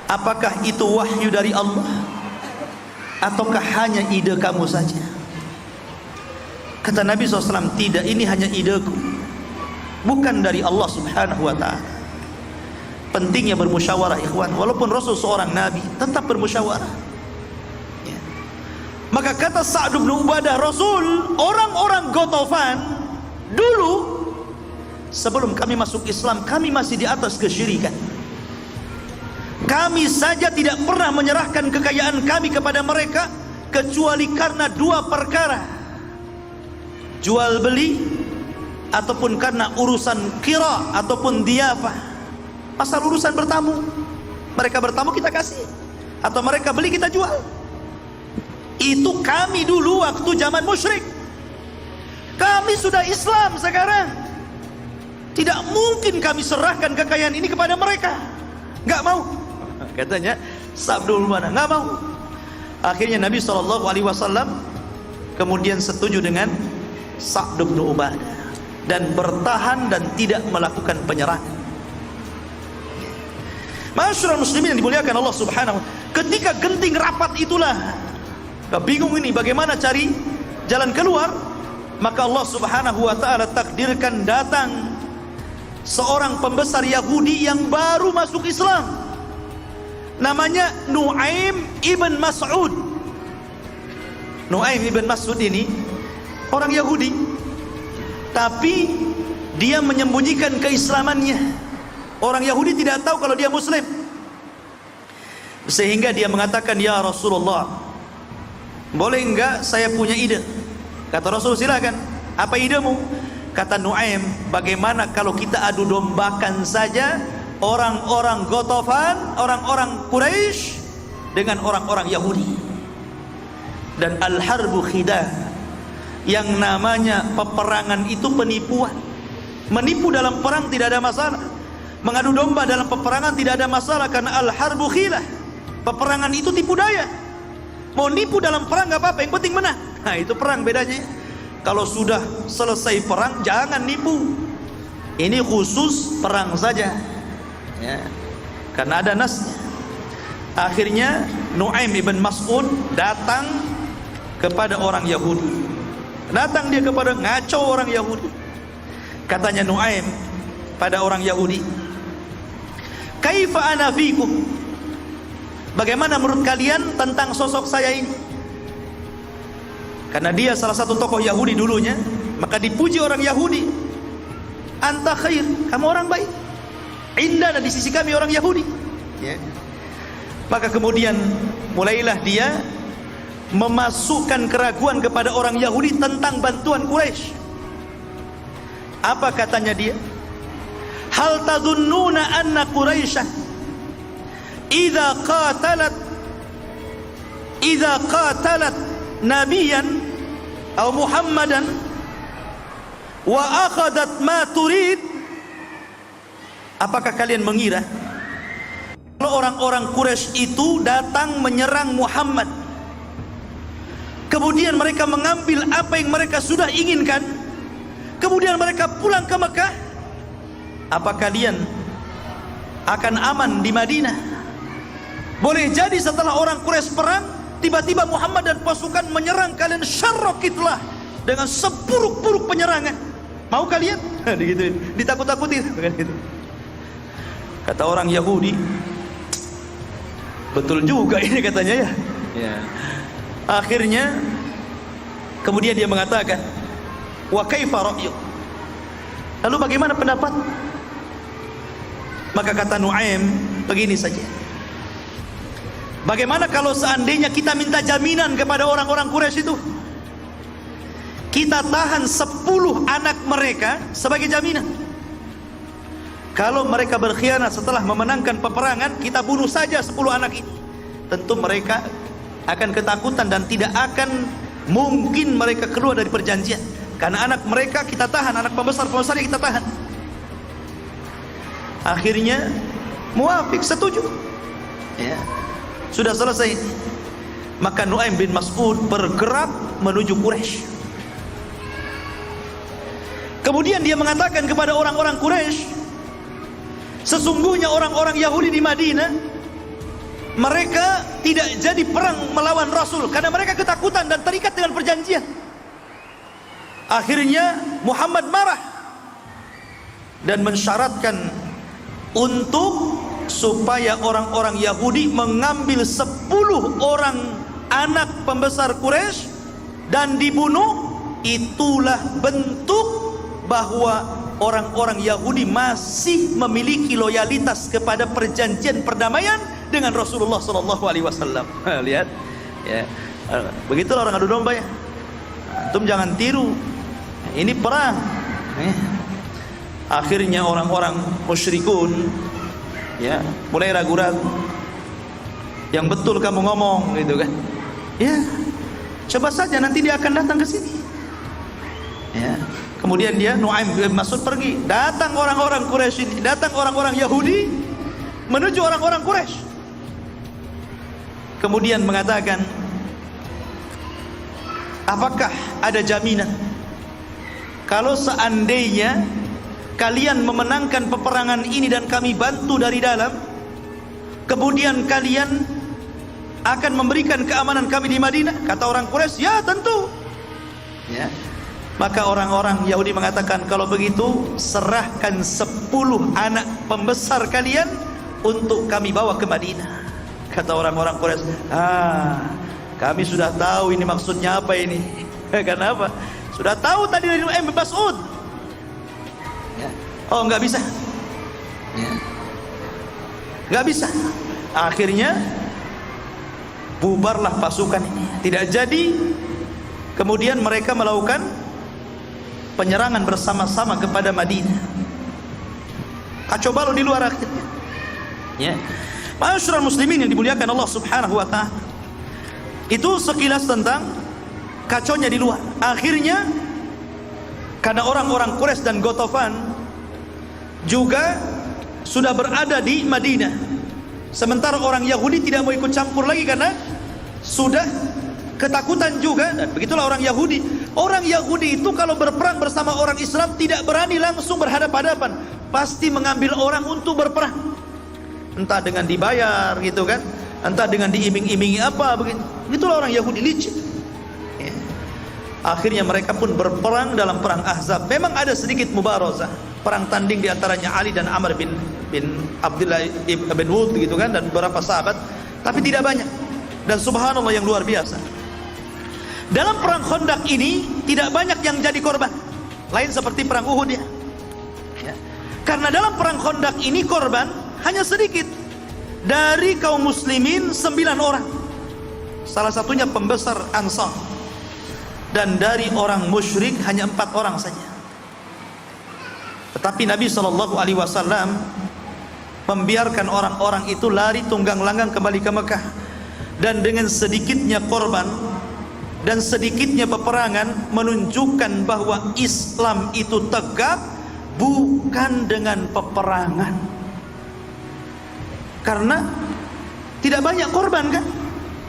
apakah itu wahyu dari Allah ataukah hanya ide kamu saja? Kata Nabi SAW, tidak, ini hanya ideku, bukan dari Allah Subhanahu wa ta'ala. Pentingnya bermusyawarah, ikhwan. Walaupun Rasul seorang Nabi, tetap bermusyawarah ya. Maka kata Sa'd bin Ubadah, Rasul, orang-orang Ghatafan dulu sebelum kami masuk Islam, kami masih di atas kesyirikan. Kami saja tidak pernah menyerahkan kekayaan kami kepada mereka, kecuali karena dua perkara: jual beli, ataupun karena urusan kira ataupun diyafah. Pasal urusan bertamu, mereka bertamu kita kasih, atau mereka beli kita jual. Itu kami dulu waktu zaman musyrik. Kami sudah Islam sekarang, tidak mungkin kami serahkan kekayaan ini kepada mereka. Nggak mau, katanya Sa'd bin Ubadah, nggak mau. Akhirnya Nabi SAW kemudian setuju dengan Sa'd bin Ubadah dan bertahan dan tidak melakukan penyerangan. Masyarakat muslimin yang dimuliakan Allah Subhanahu wa ta'ala, ketika genting rapat itulah, bingung ini bagaimana cari jalan keluar, maka Allah Subhanahu wa ta'ala takdirkan datang seorang pembesar Yahudi yang baru masuk Islam, namanya Nu'aim ibn Mas'ud. Nu'aim ibn Mas'ud ini orang Yahudi, tapi dia menyembunyikan keislamannya. Orang Yahudi tidak tahu kalau dia Muslim, sehingga dia mengatakan, ya Rasulullah, boleh enggak saya punya ide? Kata Rasul, silakan. Apa idemu? Kata Nu'aim, bagaimana kalau kita adu dombakan saja orang-orang Ghatafan, orang-orang Quraisy dengan orang-orang Yahudi. Dan al-harbu khidah, yang namanya peperangan itu penipuan. Menipu dalam perang tidak ada masalah, mengadu domba dalam peperangan tidak ada masalah, karena al-harbu khilah, peperangan itu tipu daya. Mau nipu dalam perang gak apa-apa, yang penting menang. Nah, itu perang bedanya. Kalau sudah selesai perang, jangan nipu. Ini khusus perang saja ya, karena ada nasnya. Akhirnya Nu'aim ibn Mas'ud datang kepada orang Yahudi. Datang dia kepada ngaco orang Yahudi. Katanya Nu'aim pada orang Yahudi, kaifa ana fikum, bagaimana menurut kalian tentang sosok saya ini? Karena dia salah satu tokoh Yahudi dulunya, maka dipuji orang Yahudi, anta khair, kamu orang baik, indana, di sisi kami orang Yahudi ya. Maka kemudian mulailah dia memasukkan keraguan kepada orang Yahudi tentang bantuan Quraisy. Apa katanya dia? Hal tadhunnuna anna Quraisyan idza qatalat nabiyan atau Muhammadan wa akhadat ma turid. Apakah kalian mengira kalau orang-orang Quraisy itu datang menyerang Muhammad, kemudian mereka mengambil apa yang mereka sudah inginkan, kemudian mereka pulang ke Mekah, apa kalian akan aman di Madinah? Boleh jadi setelah orang Quraisy perang, tiba-tiba Muhammad dan pasukan menyerang kalian syarrokitlah dengan seburuk-buruk penyerangan. Mau kalian? Digituin, ditakut-takutin kan gitu. Kata orang Yahudi, betul juga ini katanya ya. Akhirnya kemudian dia mengatakan, wa kaifa ra'yuk? Lalu bagaimana pendapat? Maka kata Nuaim, begini saja. Bagaimana kalau seandainya kita minta jaminan kepada orang-orang Quraisy itu? Kita tahan 10 anak mereka sebagai jaminan. Kalau mereka berkhianat setelah memenangkan peperangan, kita bunuh saja 10 anak ini. Tentu mereka akan ketakutan dan tidak akan mungkin mereka keluar dari perjanjian. Karena anak mereka kita tahan, anak pembesar-pembesarnya kita tahan. Akhirnya muafik, setuju. Ya. Sudah selesai. Maka Nuaim bin Mas'ud bergerak menuju Quraisy. Kemudian dia mengatakan kepada orang-orang Quraisy, sesungguhnya orang-orang Yahudi di Madinah, mereka tidak jadi perang melawan Rasul karena mereka ketakutan dan terikat dengan perjanjian. Akhirnya Muhammad marah dan mensyaratkan untuk supaya orang-orang Yahudi mengambil 10 orang anak pembesar Quraisy dan dibunuh. Itulah bentuk bahwa orang-orang Yahudi masih memiliki loyalitas kepada perjanjian perdamaian dengan Rasulullah SAW. Lihat, ya, begitulah orang adu domba ya. Antum jangan tiru. Ini perang. Akhirnya orang-orang musyrikun, ya, mulai ragu-ragu. Yang betul kamu ngomong, gitu kan? Ya, coba saja nanti dia akan datang ke sini. Ya. Kemudian dia Nuaim bin Mas'ud pergi, datang orang-orang Quraisy ini, datang orang-orang Yahudi menuju orang-orang Quraisy. Kemudian mengatakan, apakah ada jaminan kalau seandainya kalian memenangkan peperangan ini dan kami bantu dari dalam, kemudian kalian akan memberikan keamanan kami di Madinah? Kata orang Quraisy, ya tentu. Ya. Maka orang-orang Yahudi mengatakan, kalau begitu serahkan 10 anak pembesar kalian untuk kami bawa ke Madinah. Kata orang-orang Quraisy, kami sudah tahu ini maksudnya apa ini. Kenapa? Sudah tahu tadi dari Nuaim bin Mas'ud. Ya. Oh, nggak bisa. Ya. Nggak bisa. Akhirnya bubarlah pasukan ini. Tidak jadi. Kemudian mereka melakukan penyerangan bersama-sama kepada Madinah. Kacau balau di luar akhirnya. Ya. Ma'asyiral muslimin yang dimuliakan Allah Subhanahu wa taala. Itu sekilas tentang kacaunya di luar. Akhirnya karena orang-orang Quraisy dan Ghatafan juga sudah berada di Madinah. Sementara orang Yahudi tidak mau ikut campur lagi karena sudah ketakutan juga. Dan begitulah orang Yahudi. Orang Yahudi itu kalau berperang bersama orang Islam tidak berani langsung berhadapan-hadapan, pasti mengambil orang untuk berperang, entah dengan dibayar gitu kan, entah dengan diiming-imingi apa begitu. Begitulah orang Yahudi licik. Ya. Akhirnya mereka pun berperang dalam perang Ahzab. Memang ada sedikit mubarazah, perang tanding di antaranya Ali dan Amr bin Abdullah bin Wud gitu kan, dan beberapa sahabat, tapi tidak banyak. Dan subhanallah yang luar biasa, dalam perang Khandaq ini tidak banyak yang jadi korban, lain seperti perang Uhud ya. Karena dalam perang Khandaq ini korban hanya sedikit. Dari kaum muslimin 9 orang, salah satunya pembesar Ansar. Dan dari orang musyrik hanya 4 orang saja. Tapi Nabi SAW membiarkan orang-orang itu lari tunggang langgang kembali ke Mekah, dan dengan sedikitnya korban dan sedikitnya peperangan menunjukkan bahwa Islam itu tegak bukan dengan peperangan. Karena tidak banyak korban kan,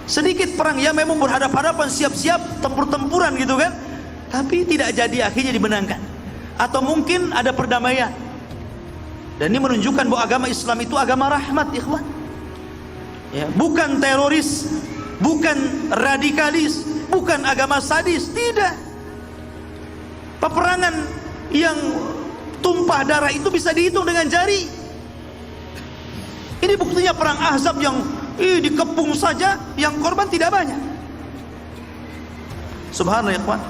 sedikit perang, ya memang berhadap-hadapan, siap-siap tempur-tempuran gitu kan, tapi tidak jadi, akhirnya dimenangkan. Atau mungkin ada perdamaian. Dan ini menunjukkan bahwa agama Islam itu agama rahmat, ikhwan. Ya, bukan teroris, bukan radikalis, bukan agama sadis, tidak. Peperangan yang tumpah darah itu bisa dihitung dengan jari. Ini buktinya perang Ahzab yang dikepung saja, yang korban tidak banyak. Subhanallah, ikhwan.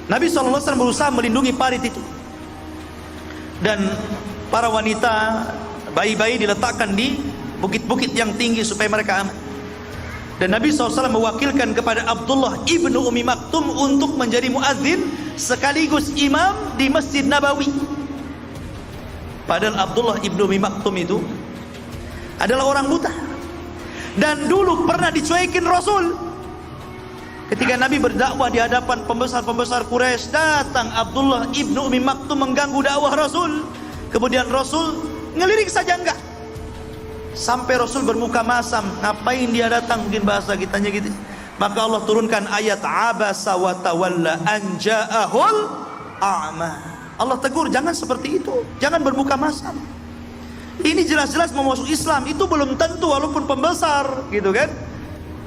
Nabi SAW berusaha melindungi parit itu, dan para wanita, bayi-bayi diletakkan di bukit-bukit yang tinggi supaya mereka aman. Dan Nabi SAW mewakilkan kepada Abdullah ibnu Ummi Maktum untuk menjadi muadzin sekaligus imam di Masjid Nabawi. Padahal Abdullah ibnu Ummi Maktum itu adalah orang buta, dan dulu pernah dicuekin Rasul. Ketika Nabi berdakwah di hadapan pembesar-pembesar Quraisy, datang Abdullah ibnu Ummi Maktum mengganggu dakwah Rasul. Kemudian Rasul ngelirik saja enggak, sampai Rasul bermuka masam. Ngapain dia datang, mungkin bahasa kitanya gitu. Maka Allah turunkan ayat abasa wa tawalla an ja'ahul a'ma. Allah tegur, jangan seperti itu, jangan bermuka masam. Ini jelas-jelas mau masuk Islam, itu belum tentu walaupun pembesar gitu kan.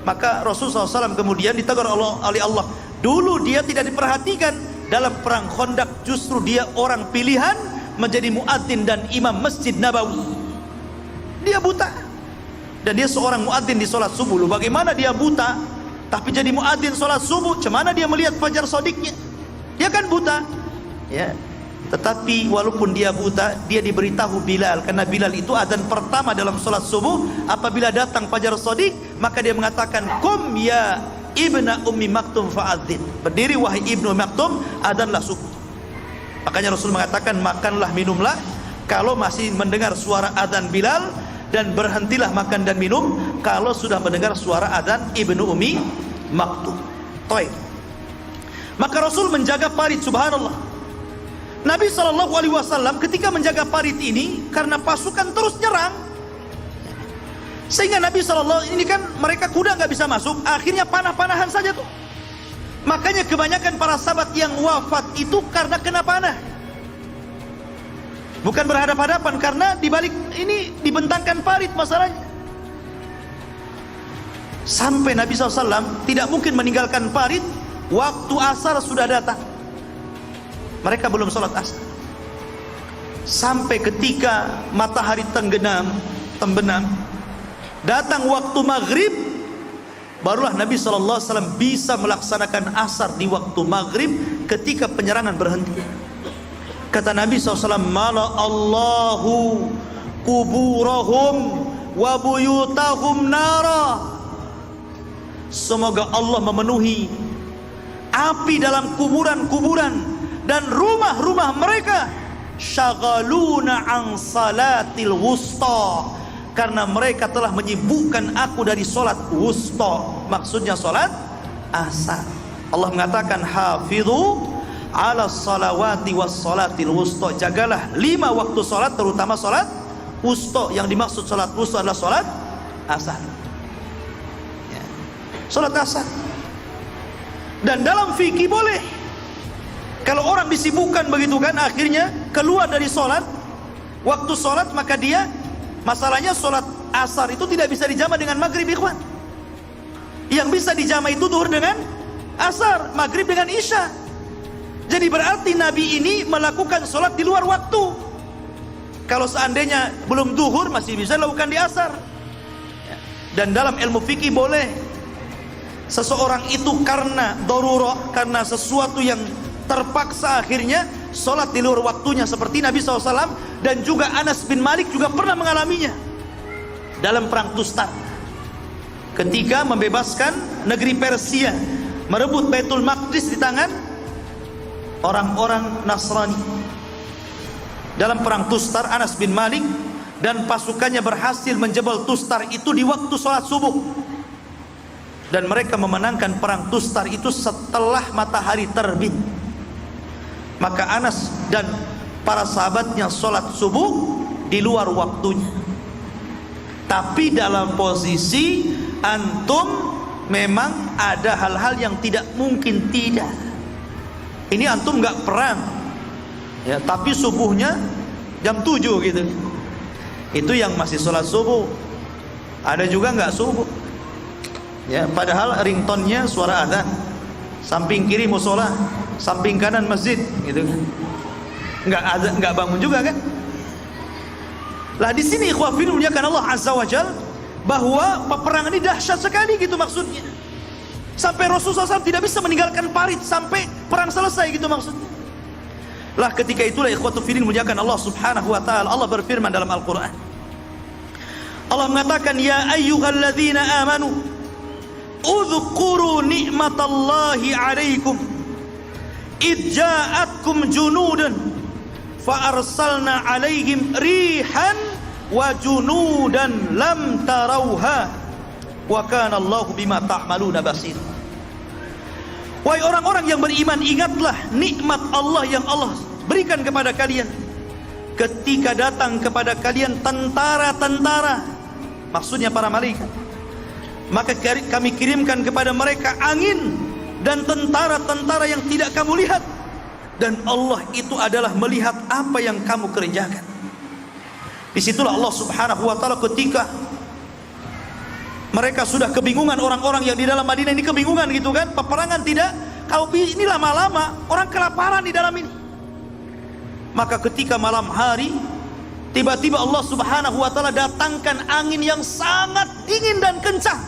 Maka Rasulullah SAW kemudian ditegur oleh Allah. Dulu dia tidak diperhatikan dalam perang Khandaq, justru dia orang pilihan menjadi muadzin dan imam Masjid Nabawi. Dia buta, dan dia seorang muadzin di sholat subuh. Bagaimana dia buta tapi jadi muadzin sholat subuh? Cemana dia melihat fajar shodiknya? Dia kan buta, ya. Tetapi walaupun dia buta, dia diberitahu Bilal, karena Bilal itu adzan pertama dalam sholat subuh. Apabila datang fajar shodik, maka dia mengatakan, "Qum ya ibna Ummi Maktum fa'adzin." Berdiri wahai ibnu Ummi Maktum, adzanlah subuh. Makanya Rasul mengatakan, makanlah minumlah kalau masih mendengar suara adzan Bilal, dan berhentilah makan dan minum kalau sudah mendengar suara adzan ibnu Ummi Maktum. Baik. Maka Rasul menjaga parit, subhanallah. Nabi SAW ketika menjaga parit ini, karena pasukan terus nyerang, sehingga Nabi SAW ini kan mereka kuda nggak bisa masuk, akhirnya panah-panahan saja tuh. Makanya kebanyakan para sahabat yang wafat itu karena kena panah, bukan berhadap-hadapan, karena dibalik ini dibentangkan parit masalahnya. Sampai Nabi SAW tidak mungkin meninggalkan parit. Waktu asar sudah datang, mereka belum sholat asar. Sampai ketika matahari tembenam, datang waktu maghrib, barulah Nabi SAW bisa melaksanakan asar di waktu maghrib ketika penyerangan berhenti. Kata Nabi SAW, "Mala Allahu kuburahum wa buyutahum nara." Semoga Allah memenuhi api dalam kuburan-kuburan dan rumah-rumah mereka. Syagaluna an salatil wusta, karena mereka telah menyibukkan aku dari solat wusta, maksudnya solat asar. Allah mengatakan, hafidhu ala salawati was salatil wusta, jagalah 5 waktu solat, terutama solat wusta. Yang dimaksud solat wusta adalah solat asar, ya, solat asar. Dan dalam fikih boleh, kalau orang disibukkan begitu kan, akhirnya keluar dari solat, waktu solat, maka dia, masalahnya solat asar itu tidak bisa dijama dengan maghrib, ikhwan. Yang bisa dijama itu duhur dengan asar, maghrib dengan isya. Jadi berarti Nabi ini melakukan solat di luar waktu. Kalau seandainya belum duhur, masih bisa dilakukan di asar. Dan dalam ilmu fikih boleh seseorang itu karena darurah, karena sesuatu yang terpaksa, akhirnya sholat di luar waktunya, seperti Nabi SAW. Dan juga Anas bin Malik juga pernah mengalaminya dalam perang Tustar, ketika membebaskan negeri Persia, merebut Baitul Maqdis di tangan orang-orang Nasrani. dalam perang Tustar, Anas bin Malik dan pasukannya berhasil menjebol Tustar itu di waktu sholat subuh, dan mereka memenangkan perang Tustar itu setelah matahari terbit. Maka Anas dan para sahabatnya sholat subuh di luar waktunya, tapi dalam posisi antum memang ada hal-hal yang tidak mungkin tidak. Ini antum nggak perang ya, tapi subuhnya jam 7 gitu, itu yang masih sholat subuh. Ada juga nggak subuh ya, padahal ringtone-nya suara adzan, samping kiri musola, samping kanan masjid gitu kan, nggak bangun juga kan. Lah di sini ikhwah fillah muliakan Allah azza wajal, bahwa peperangan ini dahsyat sekali gitu maksudnya, sampai Rasulullah SAW tidak bisa meninggalkan parit sampai perang selesai gitu maksudnya. Lah ketika itulah ikhwatu fillah muliakan Allah subhanahu wa ta'ala, Allah berfirman dalam Al-Quran, Allah mengatakan, ya ayyuhalladzina amanu udhkuru ni'matallahi alaikum idh ja'atkum junudan fa arsalna alaihim rihan wa junudan lam tarauha wa kana Allahu bima ta'maluna basir. Wahai orang-orang yang beriman, ingatlah nikmat Allah yang Allah berikan kepada kalian ketika datang kepada kalian tentara-tentara, maksudnya para malaikat. Maka kami kirimkan kepada mereka angin dan tentara-tentara yang tidak kamu lihat, dan Allah itu adalah melihat apa yang kamu kerjakan. Disitulah Allah subhanahu wa ta'ala ketika mereka sudah kebingungan, orang-orang yang di dalam Madinah ini kebingungan gitu kan, peperangan tidak, kalau ini lama-lama orang kelaparan di dalam ini. Maka ketika malam hari tiba-tiba Allah subhanahu wa ta'ala datangkan angin yang sangat dingin dan kencang.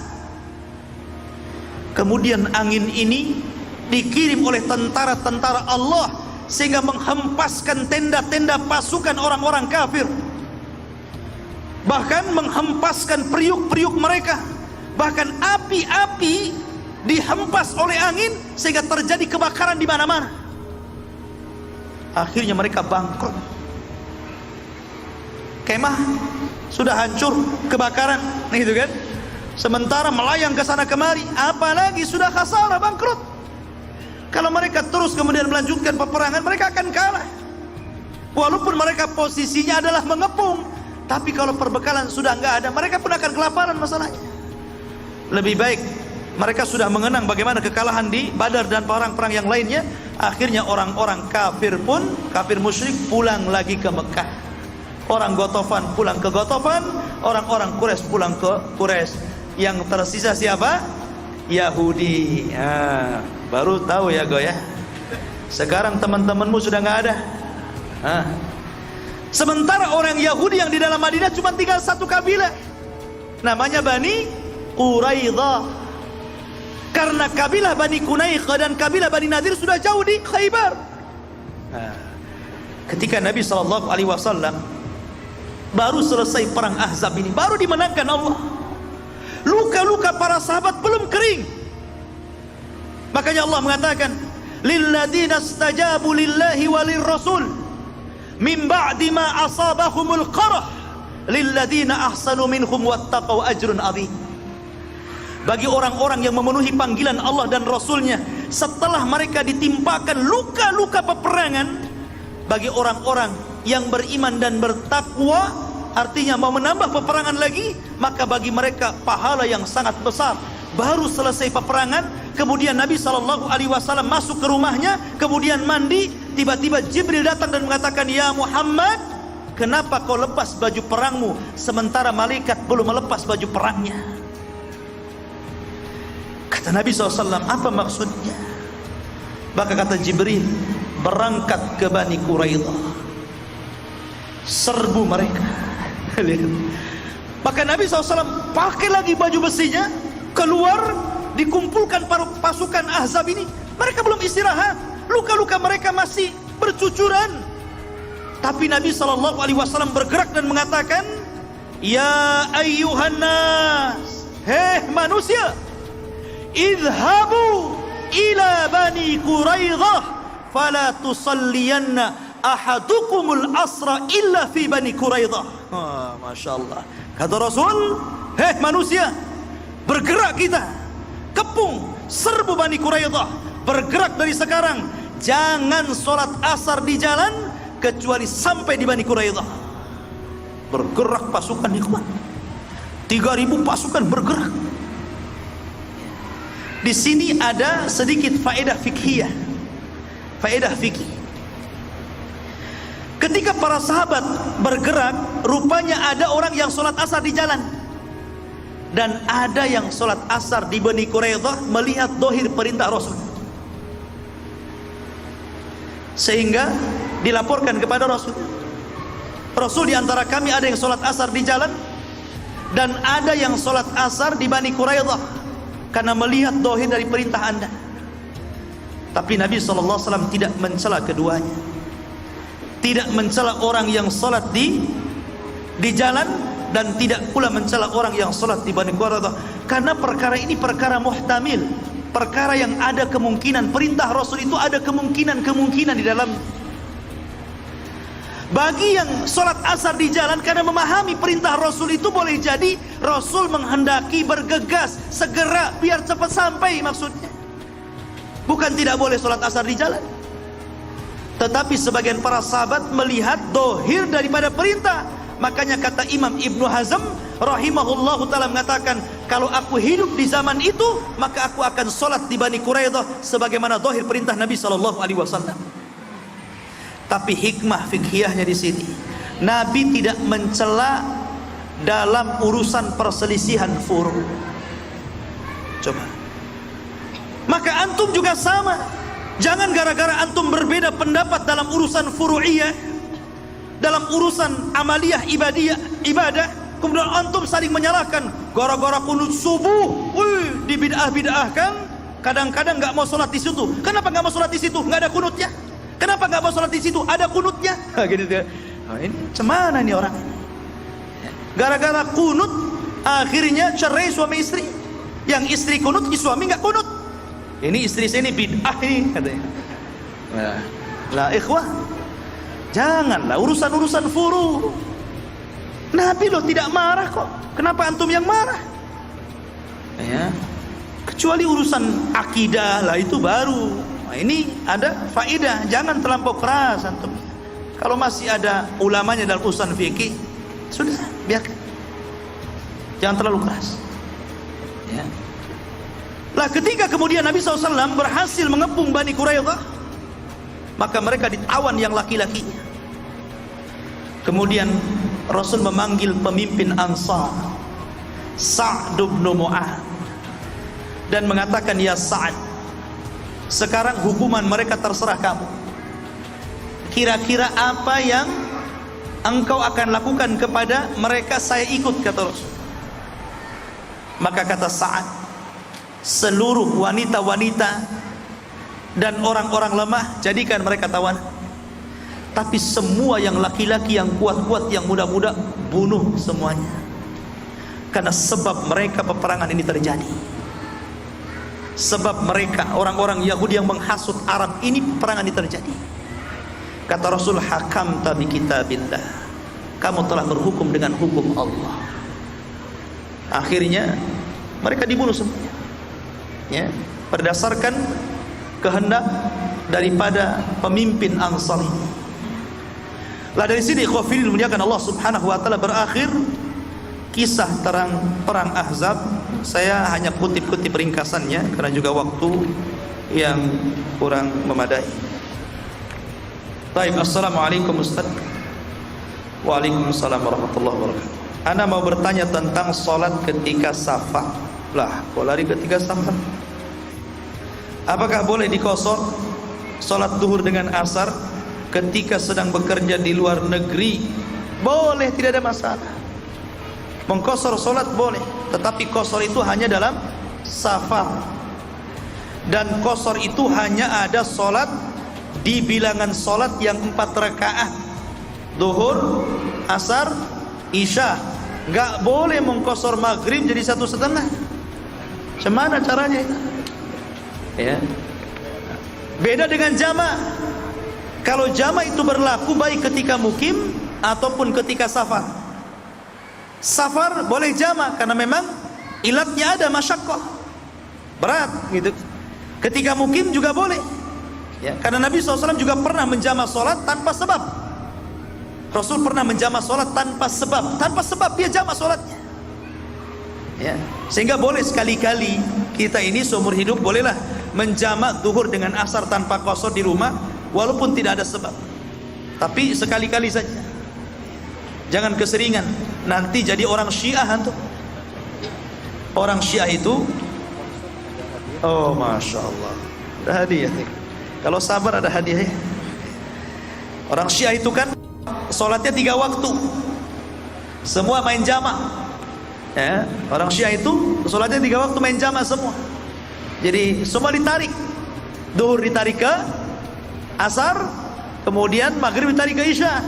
Kemudian angin ini dikirim oleh tentara-tentara Allah sehingga menghempaskan tenda-tenda pasukan orang-orang kafir, bahkan menghempaskan periuk-periuk mereka, bahkan api-api dihempas oleh angin sehingga terjadi kebakaran di mana-mana. Akhirnya mereka bangkrut, kemah sudah hancur, kebakaran gitu kan, sementara melayang ke sana kemari, apalagi sudah khasarah, bangkrut. Kalau mereka terus kemudian melanjutkan peperangan, mereka akan kalah. Walaupun mereka posisinya adalah mengepung, tapi kalau perbekalan sudah nggak ada, mereka pun akan kelaparan masalahnya. Lebih baik mereka sudah mengenang bagaimana kekalahan di Badar dan perang-perang yang lainnya. Akhirnya orang-orang kafir pun, kafir musyrik, pulang lagi ke Mekah. Orang Gotofan pulang ke Gotofan, orang-orang Quraisy pulang ke Quraisy. Yang tersisa siapa? Yahudi. Baru tahu ya go ya. Sekarang teman-temanmu sudah nggak ada. Sementara orang Yahudi yang di dalam Madinah cuma tinggal satu kabilah, namanya Bani Quraidah. Karena kabilah Bani Qunaiqah dan kabilah Bani Nadir sudah jauh di Khaybar. Ketika Nabi SAW baru selesai perang Ahzab ini, baru dimenangkan Allah, luka-luka para sahabat belum kering. Makanya Allah mengatakan, lilladzina istajabu lillahi walir rasul min ba'di ma asabahumul qarah lilladzina ahsanu minhum wattaqau ajrun adzim. Bagi orang-orang yang memenuhi panggilan Allah dan Rasulnya setelah mereka ditimpakan luka-luka peperangan, bagi orang-orang yang beriman dan bertakwa, artinya mau menambah peperangan lagi, maka bagi mereka pahala yang sangat besar. Baru selesai peperangan, kemudian Nabi SAW masuk ke rumahnya, kemudian mandi, tiba-tiba Jibril datang dan mengatakan, ya Muhammad, kenapa kau lepas baju perangmu sementara malaikat belum melepas baju perangnya? Kata Nabi SAW, apa maksudnya? Maka kata Jibril, berangkat ke Bani Quraidah, serbu mereka. Maka Nabi SAW pakai lagi baju besinya, keluar, dikumpulkan para pasukan Ahzab ini. Mereka belum istirahat, luka-luka mereka masih bercucuran. Tapi Nabi SAW bergerak dan mengatakan, ya ayyuhan nas, hei manusia, idhabu ila Bani Quraidah fala tusalliyanna ahadukumul asra illa fi Bani Quraidah. Masya Allah. Kata Rasul, hei manusia, bergerak kita, kepung, serbu Bani Quraidah, bergerak dari sekarang. Jangan sholat asar di jalan kecuali sampai di Bani Quraidah. Bergerak pasukan ikhwan, 3.000 pasukan bergerak. Di sini ada sedikit faedah fikhiyah, faedah fikih. Ketika para sahabat bergerak, rupanya ada orang yang sholat asar di jalan, dan ada yang sholat asar di Bani Quraidah melihat dohir perintah Rasul, sehingga dilaporkan kepada Rasul. Rasul, di antara kami ada yang sholat asar di jalan dan ada yang sholat asar di Bani Quraidah karena melihat dohir dari perintah anda. Tapi Nabi SAW tidak mencela keduanya, tidak mencela orang yang sholat di jalan dan tidak pula mencela orang yang sholat di Bani Quraidah, karena perkara ini perkara muhtamil, perkara yang ada kemungkinan. Perintah Rasul itu ada kemungkinan di dalam. Bagi yang sholat asar di jalan karena memahami perintah Rasul itu, boleh jadi Rasul menghendaki bergegas segera biar cepat sampai maksudnya. Bukan tidak boleh sholat asar di jalan, tetapi sebagian para sahabat melihat dohir daripada perintah. Makanya kata Imam Ibnu Hazm rahimahullahu ta'ala mengatakan, kalau aku hidup di zaman itu, maka aku akan sholat di Bani Quraidah sebagaimana dohir perintah Nabi SAW. Tapi hikmah fikhiyahnya di sini, Nabi tidak mencela dalam urusan perselisihan furu'. Coba. Maka antum juga sama. Jangan gara-gara antum berbeda pendapat dalam urusan furu'iyah, dalam urusan amaliyah ibadah, kemudian antum saling menyalahkan. Gara-gara kunut subuh, di bid'ah-bid'ahkan. Kadang-kadang nggak mau sholat di situ. Kenapa nggak mau sholat di situ? Nggak ada kunutnya. Kenapa nggak mau sholat di situ? Ada kunutnya. Gitu ya. Ini cemana nih orang? Gara-gara kunut, akhirnya cerai suami istri. Yang istri kunut, suami nggak kunut. Ini istri saya ini bid'ah ini, katanya. Lah ikhwah, janganlah urusan-urusan furu. Nabi loh tidak marah kok. Kenapa antum yang marah? Ya. Kecuali urusan akidah lah, itu baru. Nah, ini ada faedah, jangan terlampau keras antum. Kalau masih ada ulamanya dalam urusan fikih, sudah biarkan. Jangan terlalu keras. Ya. Lah ketika kemudian Nabi SAW berhasil mengepung Bani Quraidah, maka mereka ditawan yang laki-lakinya. Kemudian Rasul memanggil pemimpin Ansar, Sa'd bin Mu'adz, dan mengatakan, ya Sa'd, sekarang hukuman mereka terserah kamu. Kira-kira apa yang engkau akan lakukan kepada mereka? Saya ikut, kata Rasul. Maka kata Sa'ad, seluruh wanita-wanita dan orang-orang lemah jadikan mereka tawanan, tapi semua yang laki-laki, yang kuat-kuat, yang muda-muda, bunuh semuanya. Karena sebab mereka peperangan ini terjadi, sebab mereka orang-orang Yahudi yang menghasut Arab ini peperangan ini terjadi. Kata Rasul, hakamta bi kitabillah, kamu telah berhukum dengan hukum Allah. Akhirnya mereka dibunuh semuanya, ya, berdasarkan kehendak daripada pemimpin Ansar ini. Lah dari sini ikhwafil dimuliakan Allah Subhanahu wa taala, berakhir kisah terang perang Ahzab. Saya hanya kutip-kutip ringkasannya karena juga waktu yang kurang memadai. Baik, assalamualaikum Ustaz. Waalaikumsalam warahmatullahi wabarakatuh. Ana mau bertanya tentang sholat ketika safar. Lah, kok lari ketika safar? Apakah boleh dikosor sholat duhur dengan asar ketika sedang bekerja di luar negeri? Boleh, tidak ada masalah. Mengkosor sholat boleh, tetapi kosor itu hanya dalam safar. Dan kosor itu hanya ada sholat di bilangan sholat yang 4 rakaat, duhur, asar, isya. Nggak boleh mengkosor maghrib jadi 1,5. Cemana caranya itu? Ya. Beda dengan jama'. Kalau jama' itu berlaku baik ketika mukim ataupun ketika safar. Safar boleh jama' karena memang ilatnya ada, masyaqqah, berat gitu. Ketika mukim juga boleh, ya, karena Nabi SAW juga pernah menjama sholat tanpa sebab. Rasul pernah menjama sholat tanpa sebab dia jama sholatnya, ya. Sehingga boleh sekali-kali kita ini seumur hidup bolehlah menjama zuhur dengan asar tanpa qasar di rumah, walaupun tidak ada sebab. Tapi sekali-kali saja, jangan keseringan, nanti jadi orang Syiah antum. Orang Syiah itu, oh masya Allah, ada hadiah. Kalau sabar ada hadiah. Orang Syiah itu kan sholatnya 3 waktu, semua main jama', ya. Orang Syiah itu sholatnya 3 waktu main jama' semua. Jadi semua ditarik, duhur ditarik ke asar, kemudian maghrib ditarik ke isya.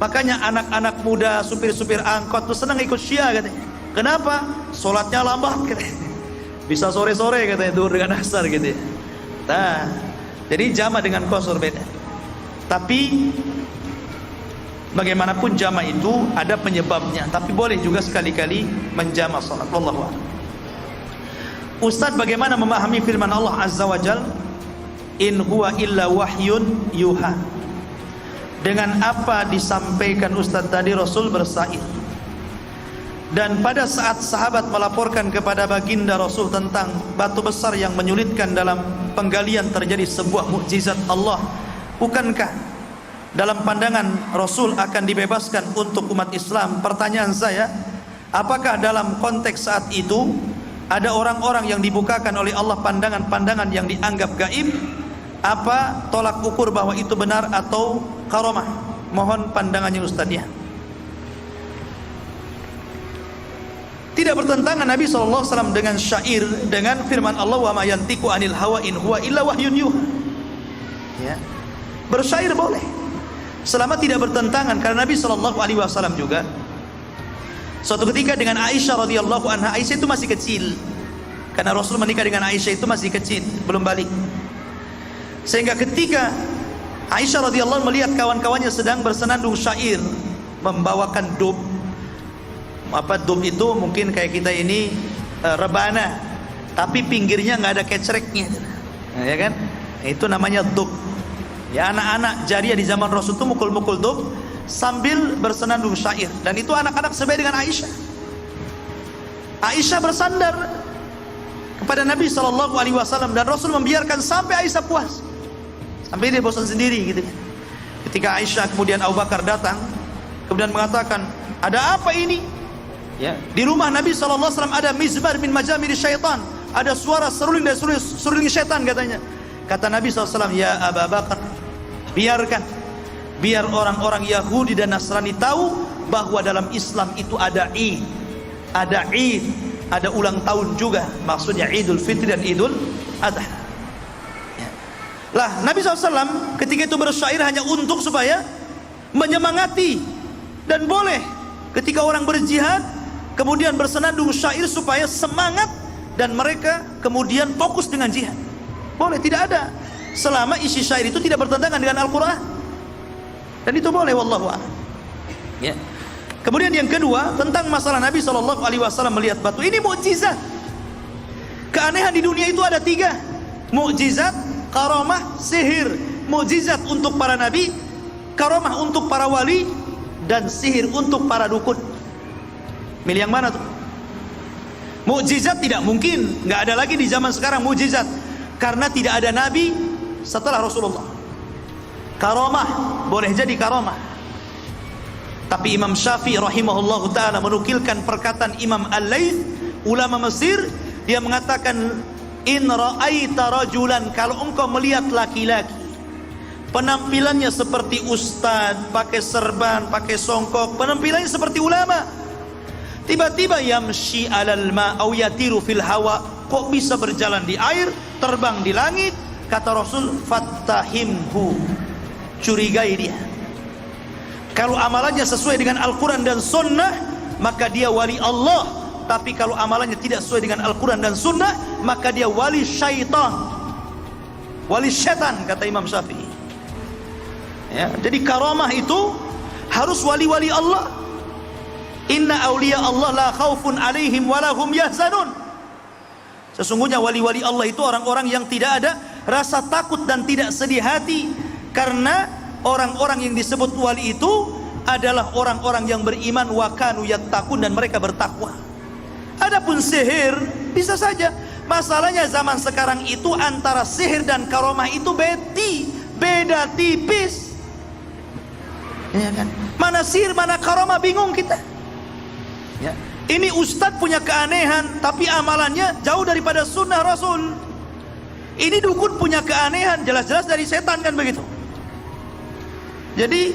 Makanya anak-anak muda, supir-supir angkot tuh senang ikut Syiah katanya. Kenapa? Sholatnya lambat katanya. Bisa sore-sore katanya, duhur dengan asar gitu ya. Nah, jadi jama' dengan qasar beda. Tapi bagaimanapun jama' itu ada penyebabnya, tapi boleh juga sekali-kali menjama' salat. Wallahu a'lam. Ustaz, bagaimana memahami firman Allah Azza wa Jalla, in huwa illa wahyun yuha? Dengan apa disampaikan Ustaz tadi Rasul bersair, dan pada saat sahabat melaporkan kepada baginda Rasul tentang batu besar yang menyulitkan dalam penggalian terjadi sebuah mukjizat Allah, bukankah dalam pandangan Rasul akan dibebaskan untuk umat Islam? Pertanyaan saya, apakah dalam konteks saat itu ada orang-orang yang dibukakan oleh Allah pandangan-pandangan yang dianggap gaib? Apa tolak ukur bahwa itu benar atau karamah? Mohon pandangannya Ustaz ya. Tidak bertentangan Nabi SAW dengan syair, dengan firman Allah, wa ma yantiqu anil hawa in huwa illa wahyun yuha, ya. Bersyair boleh selama tidak bertentangan, karena Nabi SAW juga suatu ketika dengan Aisyah radhiyallahu anha, Aisyah itu masih kecil, karena Rasul menikah dengan Aisyah itu masih kecil, belum balik. Sehingga ketika Aisyah radhiyallahu melihat kawan-kawannya sedang bersenandung syair, membawakan dub. Apa dub itu? Mungkin kayak kita ini rebana, tapi pinggirnya nggak ada kecreknya, ya kan? Itu namanya dub. Ya, anak-anak jariah di zaman Rasul itu mukul-mukul dub sambil bersenandung syair, dan itu anak-anak sebaya dengan Aisyah. Aisyah bersandar kepada Nabi SAW, dan Rasul membiarkan sampai Aisyah puas, sampai dia bosan sendiri gitu. Ketika Aisyah, kemudian Abu Bakar datang, kemudian mengatakan, ada apa ini? Ya, di rumah Nabi SAW ada mizbar min majamir syaitan, ada suara seruling dari seruling syaitan katanya. Kata Nabi SAW, ya Abu Bakar, biar orang-orang Yahudi dan Nasrani tahu bahwa dalam Islam itu ada Id, ada ulang tahun juga, maksudnya Idul Fitri dan Idul Adha. Ya. Lah Nabi SAW ketika itu bersyair hanya untuk supaya menyemangati, dan boleh ketika orang berjihad kemudian bersenandung syair supaya semangat dan mereka kemudian fokus dengan jihad. Boleh, tidak ada, selama isi syair itu tidak bertentangan dengan Al-Quran, dan itu boleh, wallahu a'lam. Ya. Kemudian yang kedua, tentang masalah Nabi SAW melihat batu, ini mukjizat. Keanehan di dunia itu ada 3: mukjizat, karamah, sihir. Mukjizat untuk para nabi, karamah untuk para wali, dan sihir untuk para dukun. Milih yang mana tuh? Mukjizat tidak mungkin, nggak ada lagi di zaman sekarang mukjizat, karena tidak ada nabi setelah Rasulullah. Karamah boleh jadi karamah, tapi Imam Syafi'i rahimahullahu ta'ala menukilkan perkataan Imam Al-Laits, ulama Mesir. Dia mengatakan, in ra'aita rajulan, kalau engkau melihat laki-laki penampilannya seperti ustad, pakai serban, pakai songkok, penampilannya seperti ulama, tiba-tiba yamshi alal ma au yatiru fil hawa, kok bisa berjalan di air, terbang di langit? Kata Rasul, fattahimhu, curigai dia. Kalau amalannya sesuai dengan Al-Quran dan Sunnah, maka dia wali Allah. Tapi kalau amalannya tidak sesuai dengan Al-Quran dan Sunnah, maka dia wali syaitan, wali syaitan, kata Imam Syafi'i. Ya, jadi karamah itu harus wali-wali Allah. Inna awliya Allah la khaufun alaihim wa lahum yahzanun. Sesungguhnya wali-wali Allah itu orang-orang yang tidak ada rasa takut dan tidak sedih hati, karena orang-orang yang disebut wali itu adalah orang-orang yang beriman, wa kanu yattaqun, dan mereka bertakwa. Adapun sihir bisa saja. Masalahnya zaman sekarang itu antara sihir dan karamah itu beda tipis. Ya kan? Mana sihir, mana karamah, bingung kita. Ya. Ini ustadz punya keanehan tapi amalannya jauh daripada sunnah Rasul. Ini dukun punya keanehan, jelas-jelas dari setan, kan begitu. Jadi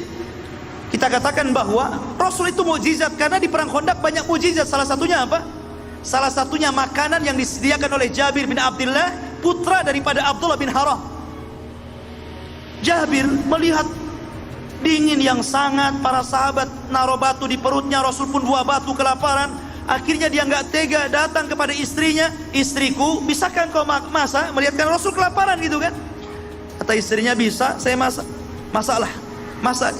kita katakan bahwa Rasul itu mukjizat, karena di perang Khandaq banyak mukjizat. Salah satunya apa? Salah satunya makanan yang disediakan oleh Jabir bin Abdullah, putra daripada Abdullah bin Haram. Jabir melihat dingin yang sangat, para sahabat naruh batu di perutnya, Rasul pun buah batu kelaparan. Akhirnya dia nggak tega, datang kepada istrinya, istriku, bisakah kau masak? Melihatkan Rasul kelaparan gitu kan. Kata istrinya, bisa, saya masak. Masalah, masak.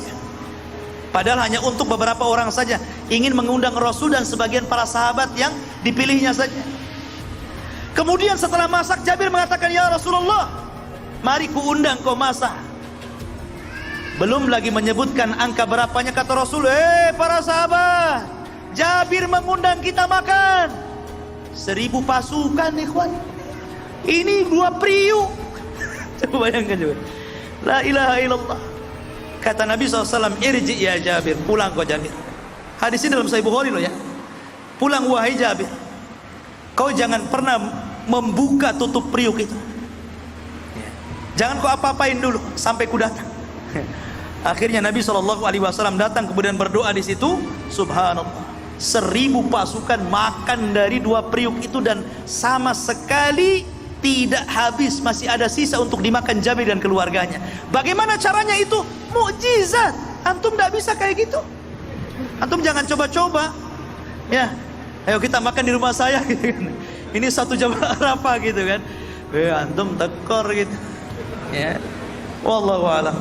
Padahal hanya untuk beberapa orang saja, ingin mengundang Rasul dan sebagian para sahabat yang dipilihnya saja. Kemudian setelah masak, Jabir mengatakan, ya Rasulullah, mari ku undang kau masak. Belum lagi menyebutkan angka berapanya, kata Rasul, para sahabat, Jabir mengundang kita makan 1000 pasukan, ikhwan. Ini 2 priuk. Coba bayangkan coba. La ilaha illallah. Kata Nabi SAW, irji ya Jabir, pulang kau Jabir. Hadis ini dalam Sahih Bukhari loh ya. Pulang wahai Jabir, kau jangan pernah membuka tutup priuk itu. Jangan kau apa-apain dulu sampai ku datang. Akhirnya Nabi SAW datang, kemudian berdoa di situ. Subhanallah, 1000 pasukan makan dari 2 priuk itu, dan sama sekali tidak habis, masih ada sisa untuk dimakan Jabir dan keluarganya. Bagaimana caranya itu? Mukjizat. Antum tidak bisa kayak gitu. Antum jangan coba-coba. Ya, ayo kita makan di rumah saya gitu kan. Ini 1 jam Arafah gitu kan. Antum tekor gitu. Ya. Wallahu a'lam.